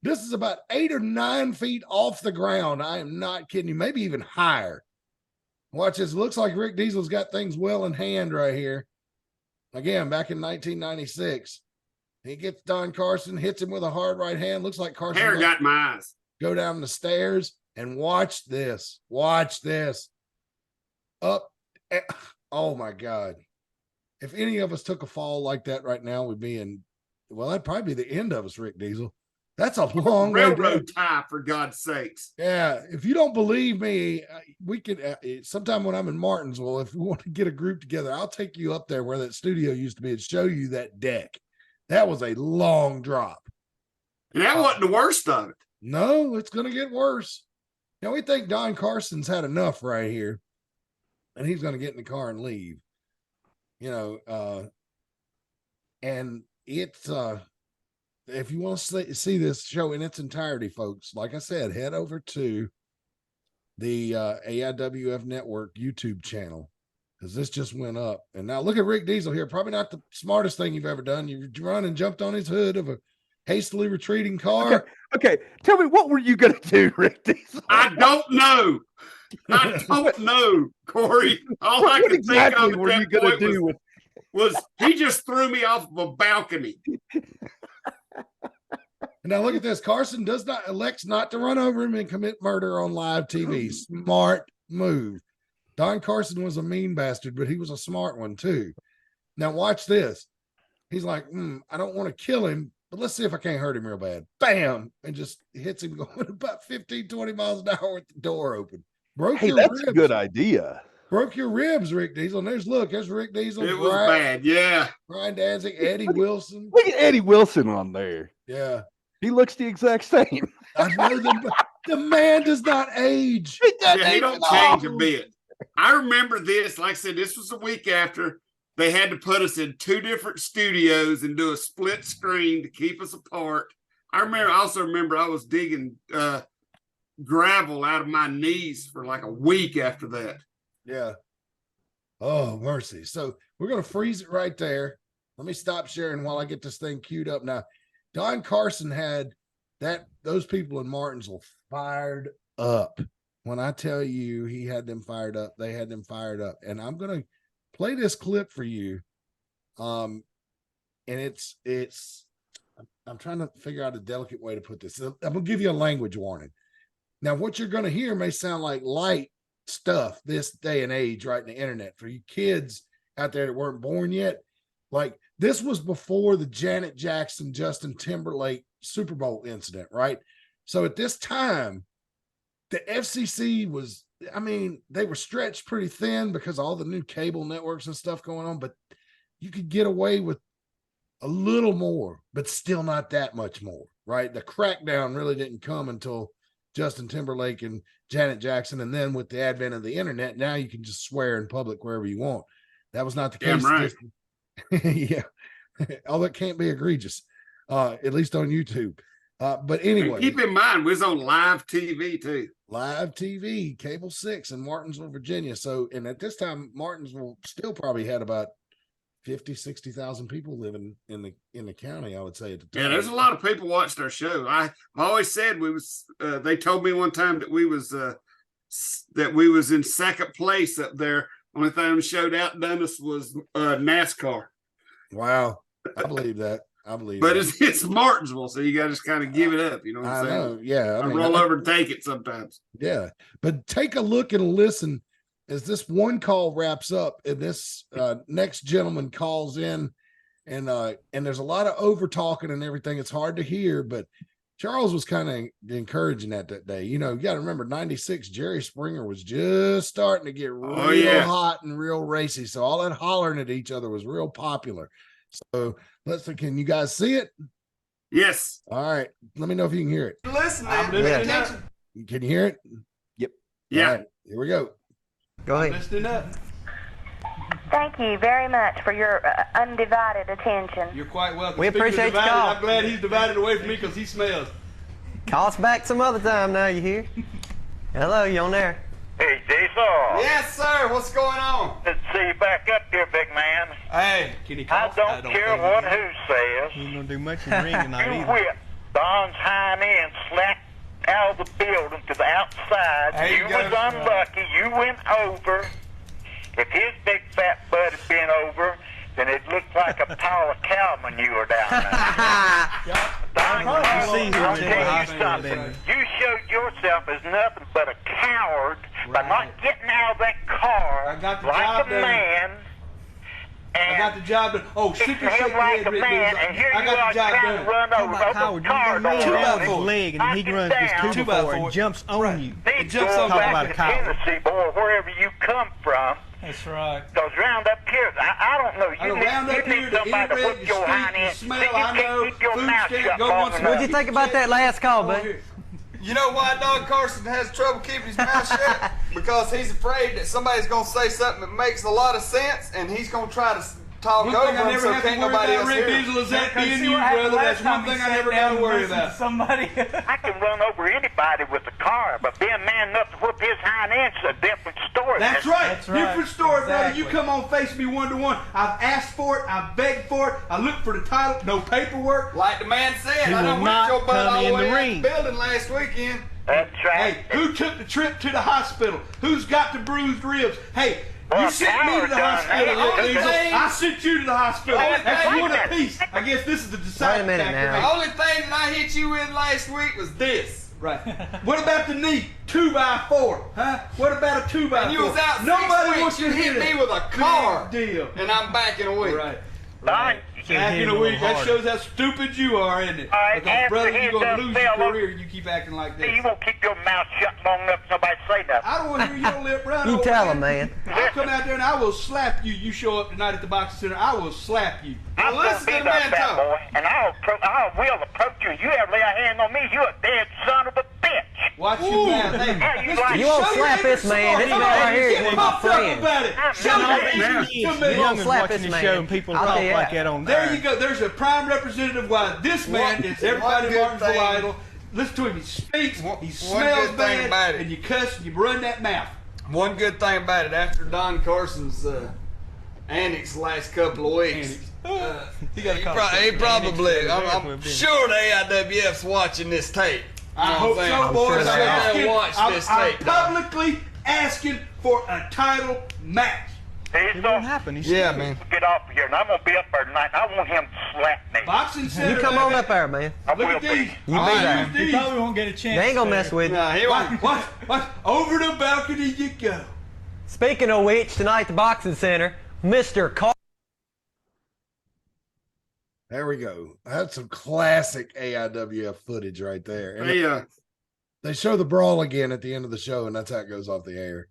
This is about 8 or 9 feet off the ground. I am not kidding you. Maybe even higher. Watch this. It looks like Rick Diesel's got things well in hand right here. Again, back in 1996. He gets Don Carson, hits him with a hard right hand. Looks like Carson hair got my eyes. Go down the stairs and watch this. Watch this. Up. Oh my God. If any of us took a fall like that right now, we'd be in, well, that'd probably be the end of us, Rick Diesel. That's a long railroad tie, for God's sakes. Yeah. If you don't believe me, we could sometime when I'm in Martinsville, if we want to get a group together, I'll take you up there where that studio used to be and show you that deck. That was a long drop. And that wasn't the worst of it. No, it's going to get worse. Now we think Don Carson's had enough right here and he's going to get in the car and leave, and it's, if you want to see this show in its entirety, folks, like I said, head over to the AIWF Network YouTube channel because this just went up. And now look at Rick Diesel here. Probably not the smartest thing you've ever done. You run and jumped on his hood of a hastily retreating car. Okay. Tell me, what were you going to do, Rick Diesel? I don't know. I don't know, Corey. All I can think of what you going to do was he just threw me off of a balcony. Now look at this. Carson elects not to run over him and commit murder on live TV. Smart move. Don Carson was a mean bastard, but he was a smart one too. Now watch this. He's like, I don't want to kill him, but let's see if I can't hurt him real bad. Bam! And just hits him going about 15, 20 miles an hour with the door open. Hey, that's a good idea. Broke your ribs, Rick Diesel. And there's Rick Diesel. It was bad, yeah. Brian Danzig, Eddie Wilson. Look at Eddie Wilson on there. Yeah. He looks the exact same. I know the man does not age. He don't change a bit. I remember this, like I said, this was a week after they had to put us in 2 different studios and do a split screen to keep us apart. I also remember I was digging gravel out of my knees for like a week after that. Yeah. Oh, mercy. So we're going to freeze it right there. Let me stop sharing while I get this thing queued up. Now, Don Carson had those people in Martinsville fired up. When I tell you he had them fired up, they had them fired up. And I'm going to play this clip for you. And I'm trying to figure out a delicate way to put this. I'm going to give you a language warning. Now, what you're going to hear may sound like light stuff this day and age, right, in the internet. For you kids out there that weren't born yet, like this was before the Janet Jackson, Justin Timberlake Super Bowl incident, right? So at this time, the FCC was, I mean, they were stretched pretty thin because all the new cable networks and stuff going on, but you could get away with a little more, but still not that much more, right? The crackdown really didn't come until Justin Timberlake and Janet Jackson. And then with the advent of the internet, now you can just swear in public wherever you want. That was not the case. Right. Yeah. All that can't be egregious, at least on YouTube. But anyway. And keep in mind, we was on live TV too. Live TV, Cable 6 in Martinsville, Virginia. So, and at this time, Martinsville still probably had about 50, 60,000 people living in the county, I would say at the time. Yeah, there's a lot of people watched our show. I always said we was. They told me one time that we was in second place up there. Only thing that showed outdone us was NASCAR. Wow, I believe that. But it's Martinsville, so you got to just kind of give it up. You know what I'm saying? Know, yeah. I roll over and take it sometimes. Yeah, but take a look and listen as this one call wraps up, and this next gentleman calls in, and there's a lot of over talking and everything. It's hard to hear, but Charles was kind of encouraging that day. You know, you got to remember, 96, Jerry Springer was just starting to get real hot and real racy. So all that hollering at each other was real popular. So can you guys see it? Yes. All right. Let me know if you can hear it. Listen, Can you hear it? Yep. Yeah. All right, here we go. Go ahead. Listening up. Thank you very much for your undivided attention. You're quite welcome. We appreciate your call. I'm glad he's divided away from me because he smells. Call us back some other time now, you hear? Hello, you on there? Hey, Diesel. Yes, sir. What's going on? Let's see you back up here, big man. Hey, can he call? I don't care what who says. You ain't gonna do much in the ring tonight You either. whipped Don's hind end, slapped out of the building to the outside. There you You go. was unlucky. You went over. If his big fat butt had been over, then it looked like a pile of cow manure down there. Don, You see who I'll was in the tell you hospital, something. didn't You showed yourself as nothing but a coward by not getting out of that car I got the like job a done. man. I got the job done. Oh, Shake shake your him like a Rick. man, and here I you got are the job trying to done. run Talk over about a Howard, you car got door. Two by his four. leg and he Knock runs it this down. 2x4 and jumps on you. Need to jumps go on Talk back about to a coward. Tennessee, boy, wherever you come from. That's right. Because round up here, I don't know. I know, round up You here, need the somebody to earring, whip the your hind stink, the end. smell, See, you I know, can't keep your food mouth stand, shut go long once a enough. What'd you think about that last call, Oh, bud? here. You know why Don Carson has trouble keeping his mouth shut? Because he's afraid that somebody's going to say something that makes a lot of sense, and he's going to try to talk One over thing I him never so have to can't worry nobody about, else Rick hear him. Diesel, is that being you, brother. That's one thing I never got to worry about. Somebody. I can run over anybody with a car, but being man enough to whip his hind end is a different story. That's right. That's right. Different story, brother. You Exactly. come on, face me one-to-one. I've asked for it. I've begged for it. I looked for the title. No paperwork. Like the man said, He I done will whipped not your butt come all in the way the out ring. the building last weekend. That's right. Hey, who took the trip to the hospital? Who's got the bruised ribs? Hey, Well, you sent me to the Howard hospital, done. Rick Hey, Diesel. hey. I sent you to the hospital. Hey, That's hey, one wait a apiece. I guess this is the deciding minute factor. now. The only thing that I hit you with last week was this. Right. What about the knee? 2x4, huh? What about a 2x4? And you was out 6 Nobody weeks, wants you to hear hit me that. with a car. Big deal. And I'm backing away. Right. Don, Back in a week. That shows how stupid you are, isn't it? All right, Because, brother, after you're he's going to done lose your selling- career and you keep acting like this. You won't keep your mouth shut long enough for nobody to say nothing. I don't want to hear your lip run. You old tell him, man. I'll come out there and I will slap you. You show up tonight at the boxing center, I will slap you. I'm Well, gonna listen be to the that man fat talk. boy, and I will approach you. You ever lay a hand on me, you a dead son of a bitch. Watch your mouth. Hey, How you listen, like- You won't show your slap this ignorance man. some This more. man right here is Get one of my pumped up friends. about it. Show Shut your up, ignorance man. to You me. won't slap this man. people I'll talk tell you like that. that on There you go. There's a prime representative why this man is everybody good Martinsville thing- idol. Listen to him. He speaks. One- He one smells good thing bad. about it. And you cuss and you run that mouth. One good thing about it, after Don Carson's annex the last couple of weeks, He got he probably, I'm sure the AIWF's watching this tape. I hope so, I'm boys. sure I'm they asking- watch this I'm tape, dog. publicly asking for a title match. He's It gonna won't happen. He's Yeah, man. get off of here, and I'm gonna be up there tonight, and I want him to slap me. Boxing center. You come on up there, man. I Look will at be. these. You All be right, there. use He these. probably won't get a chance. They ain't gonna mess there. with you. Nah, he won't. What? Over the balcony you go. Speaking of which, tonight at the Boxing Center, Mr. Carl. There we go. That's some classic AIWF footage right there. And they show the brawl again at the end of the show, and that's how it goes off the air.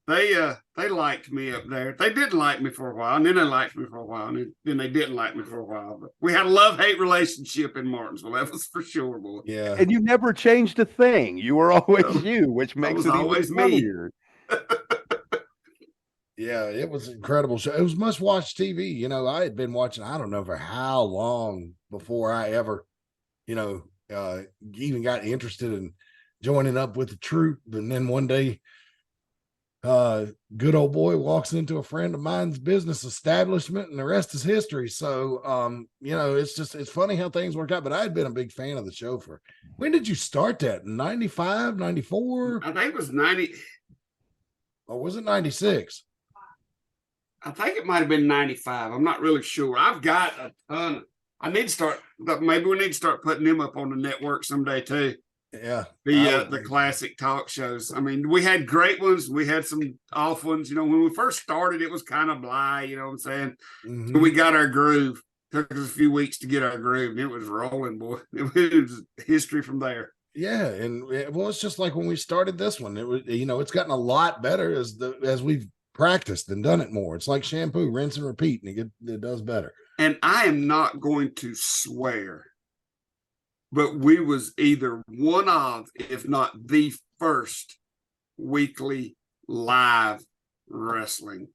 They liked me up there. They didn't like me for a while, and then they liked me for a while, and then they didn't like me for a while. But we had a love-hate relationship in Martinsville. That was for sure, boy. Yeah. And you never changed a thing. You were always you, which makes was it always even me. funnier. Yeah, it was an incredible show. It was must-watch TV. You know, I had been watching, I don't know for how long before I ever, even got interested in joining up with the troupe. And then one day, good old boy walks into a friend of mine's business establishment, and the rest is history. So, it's funny how things worked out. But I had been a big fan of the show when did you start that? 95, 94? I think it was 90. Or was it 96? I think it might have been 95. I'm not really sure. I've got a ton. I need to start. Maybe we need to start putting them up on the network someday too. Yeah, The classic talk shows. I mean, we had great ones. We had some off ones. You know, when we first started, it was kind of blah. You know what I'm saying? Mhm. But we got our groove. Took us a few weeks to get our groove, and it was rolling, boy. It was history from there. Yeah, and it's just like when we started this one. It was, it's gotten a lot better as we've practiced and done it more. It's like shampoo, rinse and repeat, and it does better. And I am not going to swear, but we was either one of, if not the first, weekly live wrestling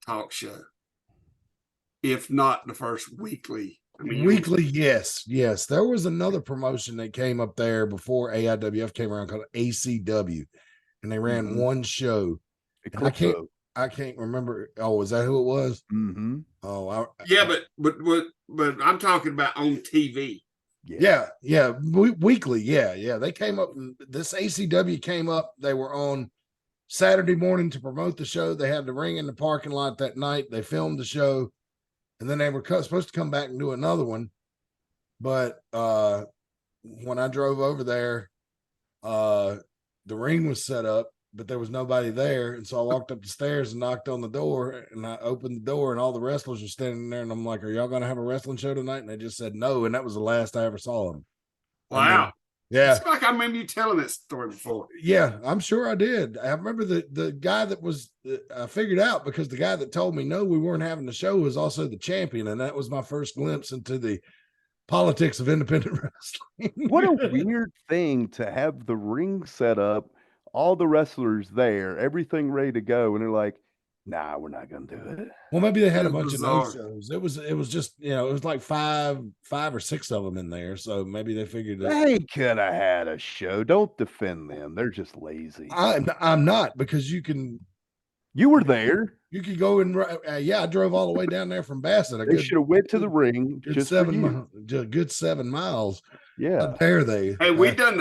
talk show. If not the first weekly. I mean, Weekly, yes. There was another promotion that came up there before AIWF came around called ACW, and they ran one show. And I can't remember. Oh, is that who it was? Mm-hmm. Oh, yeah, but I'm talking about on TV. Yeah. Weekly. Yeah. They came up. This ACW came up. They were on Saturday morning to promote the show. They had the ring in the parking lot that night. They filmed the show, and then they were supposed to come back and do another one. But when I drove over there, the ring was set up, but there was nobody there. And so I walked up the stairs and knocked on the door, and I opened the door, and all the wrestlers were standing there. And I'm like, "Are y'all going to have a wrestling show tonight?" And they just said no. And that was the last I ever saw them. Wow. Yeah. It's like I remember you telling that story before. Yeah, I'm sure I did. I remember the guy that was, I figured out because the guy that told me no, we weren't having the show was also the champion. And that was my first glimpse into the politics of independent wrestling. What a weird thing to have the ring set up, all the wrestlers there, everything ready to go, and they're like, "Nah, we're not gonna do it." Well, maybe they had a It was bunch of bizarre. no-shows. It was just, it was like five or six of them in there. So maybe they figured that. They could have had a show. Don't defend them. They're just lazy. I'm not, because You were there. you could go and I drove all the way down there from Bassett. They should have went to the ring good just for you. good 7 miles. Yeah. How dare they? Hey, we done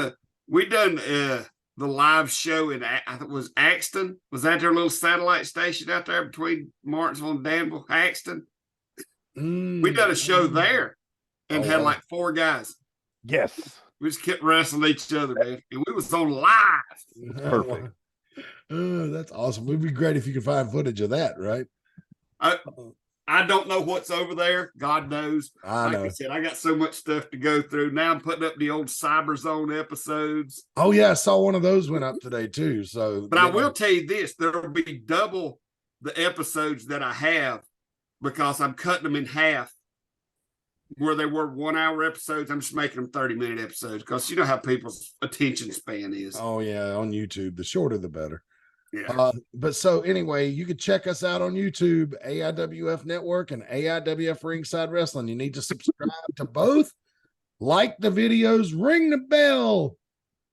the live show in, I think it was Axton. Was that their little satellite station out there between Martinsville and Danville? Axton. We done a show there and had wow. like 4 guys. Yes. We just kept wrestling each other, man. And we was on live. Perfect. Oh, that's awesome. It'd be great if you could find footage of that, right? I don't know what's over there. God knows. I know. I said, I got so much stuff to go through. Now I'm putting up the old Cyber Zone episodes. Oh yeah, I saw one of those went up today too. So, but I will tell you this: there will be double the episodes that I have because I'm cutting them in half. Where they were 1 hour episodes, I'm just making them 30-minute episodes because you know how people's attention span is. Oh yeah, on YouTube, the shorter the better. Yeah. But so anyway, you can check us out on YouTube, AIWF Network and AIWF Ringside Wrestling. You need to subscribe to both, like the videos, ring the bell,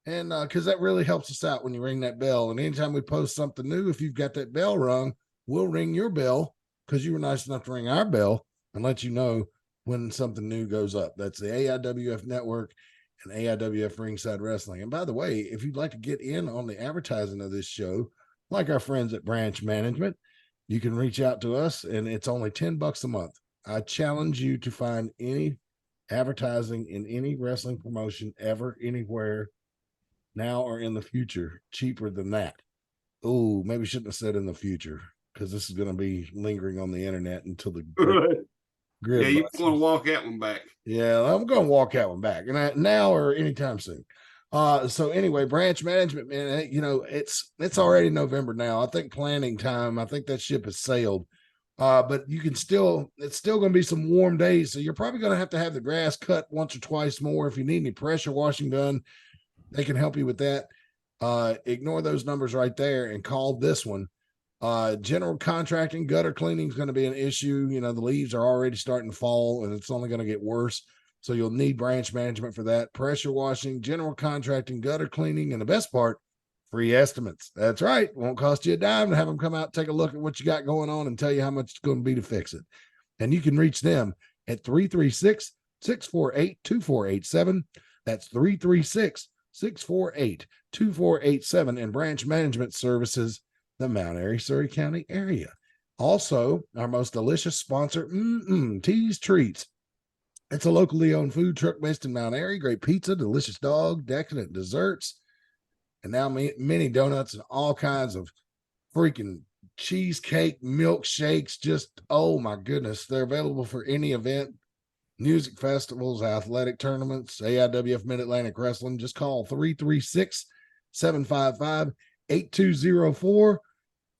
and because that really helps us out when you ring that bell. And anytime we post something new, if you've got that bell rung, we'll ring your bell because you were nice enough to ring our bell and let you know when something new goes up. That's the AIWF Network and AIWF Ringside Wrestling. And by the way, if you'd like to get in on the advertising of this show, like our friends at Branch Management, you can reach out to us, and it's only $10 a month. I challenge you to find any advertising in any wrestling promotion ever, anywhere, now or in the future, cheaper than that. Oh, maybe shouldn't have said in the future because this is going to be lingering on the internet until the grid. Yeah, you're going to walk that one back. Yeah, I'm going to walk that one back, and now or anytime soon. So anyway, Branch Management, man, you know, it's already November now. I think planning time, I think that ship has sailed. But you can still, it's still going to be some warm days. So you're probably going to have the grass cut once or twice more. If you need any pressure washing done, they can help you with that. Ignore those numbers right there and call this one. General contracting, gutter cleaning is going to be an issue. You know, the leaves are already starting to fall and it's only going to get worse. So you'll need Branch Management for that. Pressure washing, general contracting, gutter cleaning, and the best part, free estimates. That's right. Won't cost you a dime to have them come out, take a look at what you got going on and tell you how much it's going to be to fix it. And you can reach them at 336-648-2487. That's 336-648-2487 and Branch Management Services, the Mount Airy, Surry County area. Also, our most delicious sponsor, Tease Treats. It's a locally owned food truck based in Mount Airy. Great pizza, delicious dog, decadent desserts, and now mini donuts and all kinds of freaking cheesecake, milkshakes. Just, oh my goodness. They're available for any event, music festivals, athletic tournaments, AIWF Mid Atlantic Wrestling. Just call 336-755-8204.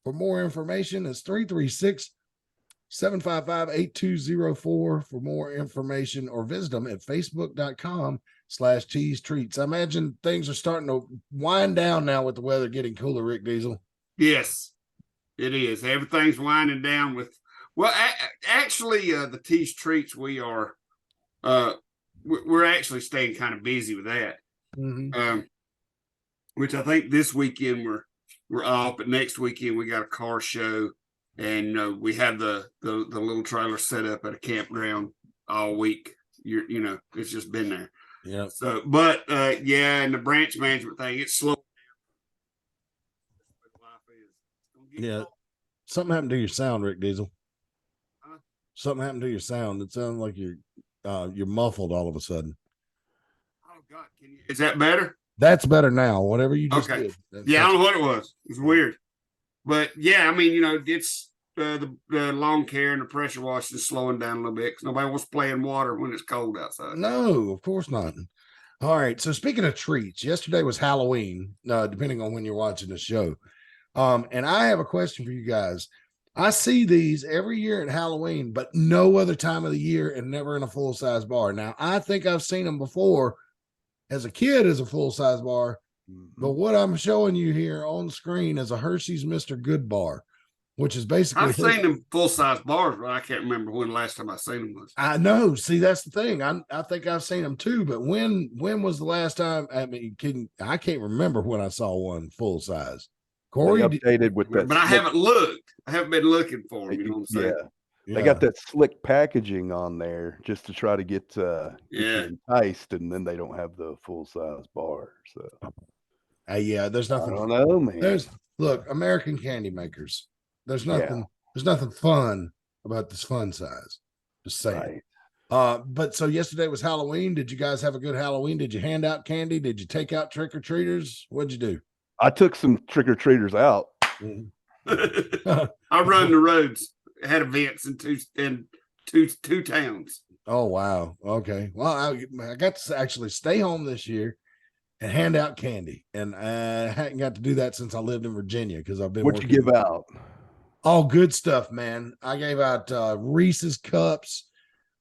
For more information, it's 336-755-8204 for more information, or visit them at facebook.com/tease treats. I imagine things are starting to wind down now with the weather getting cooler, Rick Diesel. Yes, it is. Everything's winding down with, well, actually, the Tease Treats, we're actually staying kind of busy with that. Which I think this weekend we're off, but next weekend we got a car show. And we have the little trailer set up at a campground all week. You know, it's just been there. Yeah. So, but yeah, and the Branch Management thing, it's slow. Yeah. Something happened to your sound, Rick Diesel. Something happened to your sound. It sounds like you're muffled all of a sudden. Oh God, is that better? That's better now. Whatever you just did. Yeah, I don't know what it was. It's weird. But yeah, I mean, you know, it's the lawn care and the pressure wash is slowing down a little bit because nobody wants to play in water when it's cold outside. No, of course not. All right. So speaking of treats, yesterday was Halloween, depending on when you're watching the show. And I have a question for you guys. I see these every year at Halloween, but no other time of the year and never in a full-size bar. Now, I think I've seen them before as a kid as a full-size bar. But what I'm showing you here on screen is a Hershey's Mr. Good bar, which is basically. I've seen them full-size bars, but I can't remember when the last time I seen them was. I know. See, that's the thing. I think I've seen them too, but when was the last time? I mean, I can't remember when I saw one full-size. Corey, updated with that, but I haven't looked. I haven't been looking for them. You know what I'm saying? Yeah. They got that slick packaging on there just to try to get enticed, and then they don't have the full-size bar. So. Yeah, there's nothing. I don't know, man. Look, American candy makers. There's nothing fun about this fun size. Just saying. Right. But so yesterday was Halloween. Did you guys have a good Halloween? Did you hand out candy? Did you take out trick-or-treaters? What'd you do? I took some trick-or-treaters out. I run the roads. had events in two towns. Oh wow. Okay. Well, I got to actually stay home this year and hand out candy, and I hadn't got to do that since I lived in Virginia because I've been. What you give out? All good stuff, man. I gave out Reese's cups,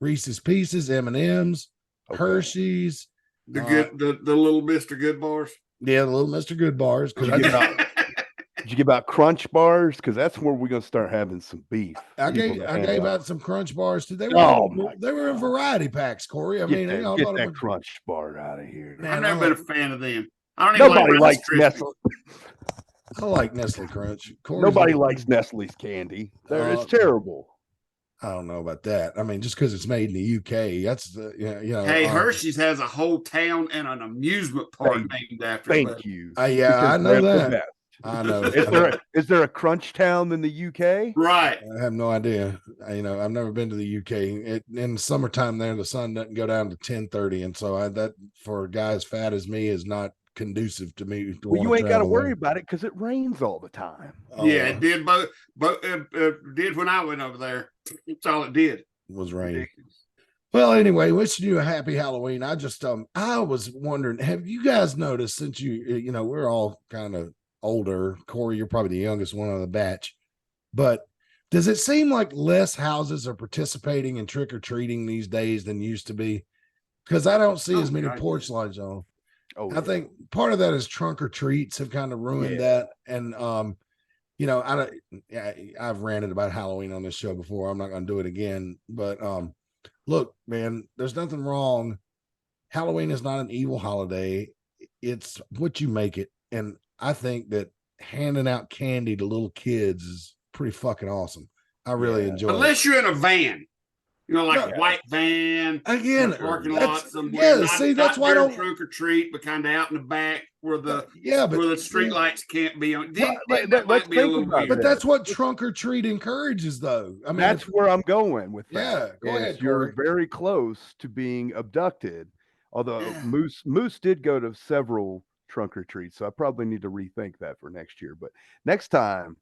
Reese's Pieces, M&Ms, Hershey's, the little Mr. Good bars. Yeah, the little Mr. Good bars. Did you give out Crunch bars? Because that's where we're gonna start having some beef. I gave out some Crunch bars too. They were in variety packs, Corey. I mean, get that Crunch bar out of here. I've never been a fan of them. I don't even Nobody likes Nestle. I like Nestle Crunch. Nobody likes Nestle's candy. It's terrible. I don't know about that. I mean, just because it's made in the UK, that's Hey, Hershey's has a whole town and an amusement park named after. Thank you. I know that. I know. Is there a Crunch Town in the UK? Right. I have no idea. I've never been to the UK. In the summertime there, the sun doesn't go down to 10:30, and so that for a guy as fat as me is not conducive to me. Well, you ain't got to worry about it because it rains all the time. Yeah, it did. Did when I went over there. That's all it did. Was rain. Well, anyway, wishing you a happy Halloween. I just I was wondering, have you guys noticed since we're all kind of older. Corey, you're probably the youngest one on the batch, but does it seem like less houses are participating in trick-or-treating these days than used to be? Because I don't see as many porch lights on. I think part of that is trunk or treats have kind of ruined that. And I've ranted about Halloween on this show before. I'm not going to do it again, but look, man, there's nothing wrong. Halloween is not an evil holiday. It's what you make it. And I think that handing out candy to little kids is pretty fucking awesome. I really enjoy it. Unless you're in a van, like a white van, again, parking lot somewhere. That's why I don't trunk or treat, but kind of out in the back where the street lights can't be on. But that's what trunk or treat encourages, though. I mean, that's where I'm going with that. Yeah, go ahead. You're very close to being abducted. Although Moose did go to several trunk or treats, so I probably need to rethink that for next year. But next time,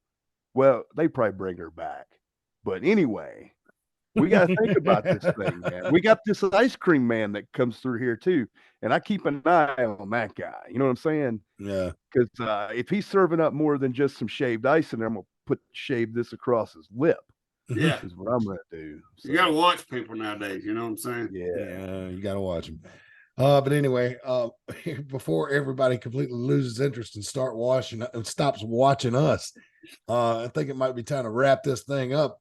well, they probably bring her back. But anyway, we got to think about this thing, man. We got this ice cream man that comes through here too, and I keep an eye on that guy. You know what I'm saying? Yeah. Because if he's serving up more than just some shaved ice in there, I'm gonna shave this across his lip. Yeah, is what I'm gonna do. So. You gotta watch people nadays. You know what I'm saying? Yeah, you gotta watch them. But anyway, before everybody completely loses interest and stops watching us, I think it might be time to wrap this thing up.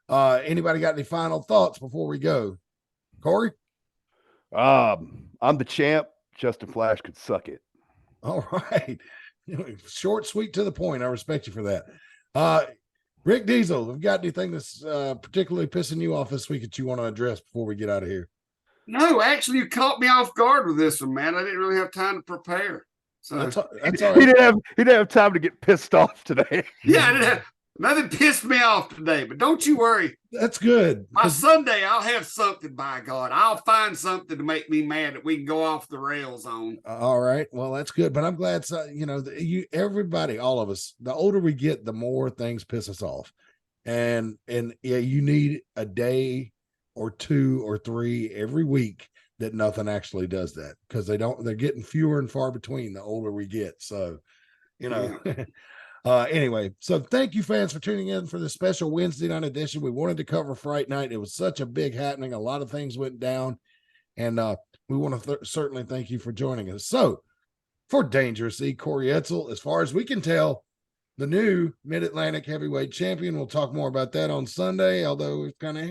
Anybody got any final thoughts before we go? Corey? I'm the champ. Justin Flash could suck it. All right. Short, sweet, to the point. I respect you for that. Rick Diesel, have you got anything that's particularly pissing you off this week that you want to address before we get out of here? No, actually, you caught me off guard with this one, man. I didn't really have time to prepare. So that's all right. He didn't have time to get pissed off today. Yeah, I didn't have nothing pissed me off today, but don't you worry. That's good. My Sunday, I'll have something, by God. I'll find something to make me mad that we can go off the rails on. All right. Well, that's good. But I'm glad, everybody, all of us, the older we get, the more things piss us off. And yeah, you need a day or 2 or 3 every week that nothing actually does that, because they're getting fewer and far between the older we get. So, anyway, so thank you, fans, for tuning in for the special Wednesday night edition. We wanted to cover Fright Night. It was such a big happening. A lot of things went down, and we want to certainly thank you for joining us. So for Dangerous E, Corey Edsel, as far as we can tell, the new Mid Atlantic Heavyweight Champion. We'll talk more about that on Sunday, although it's kind of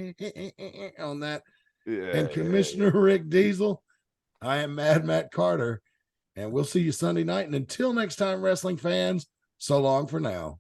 on that. And Commissioner Rick Diesel, I am Mad Matt Carter, and we'll see you Sunday night. And until next time, wrestling fans, so long for now.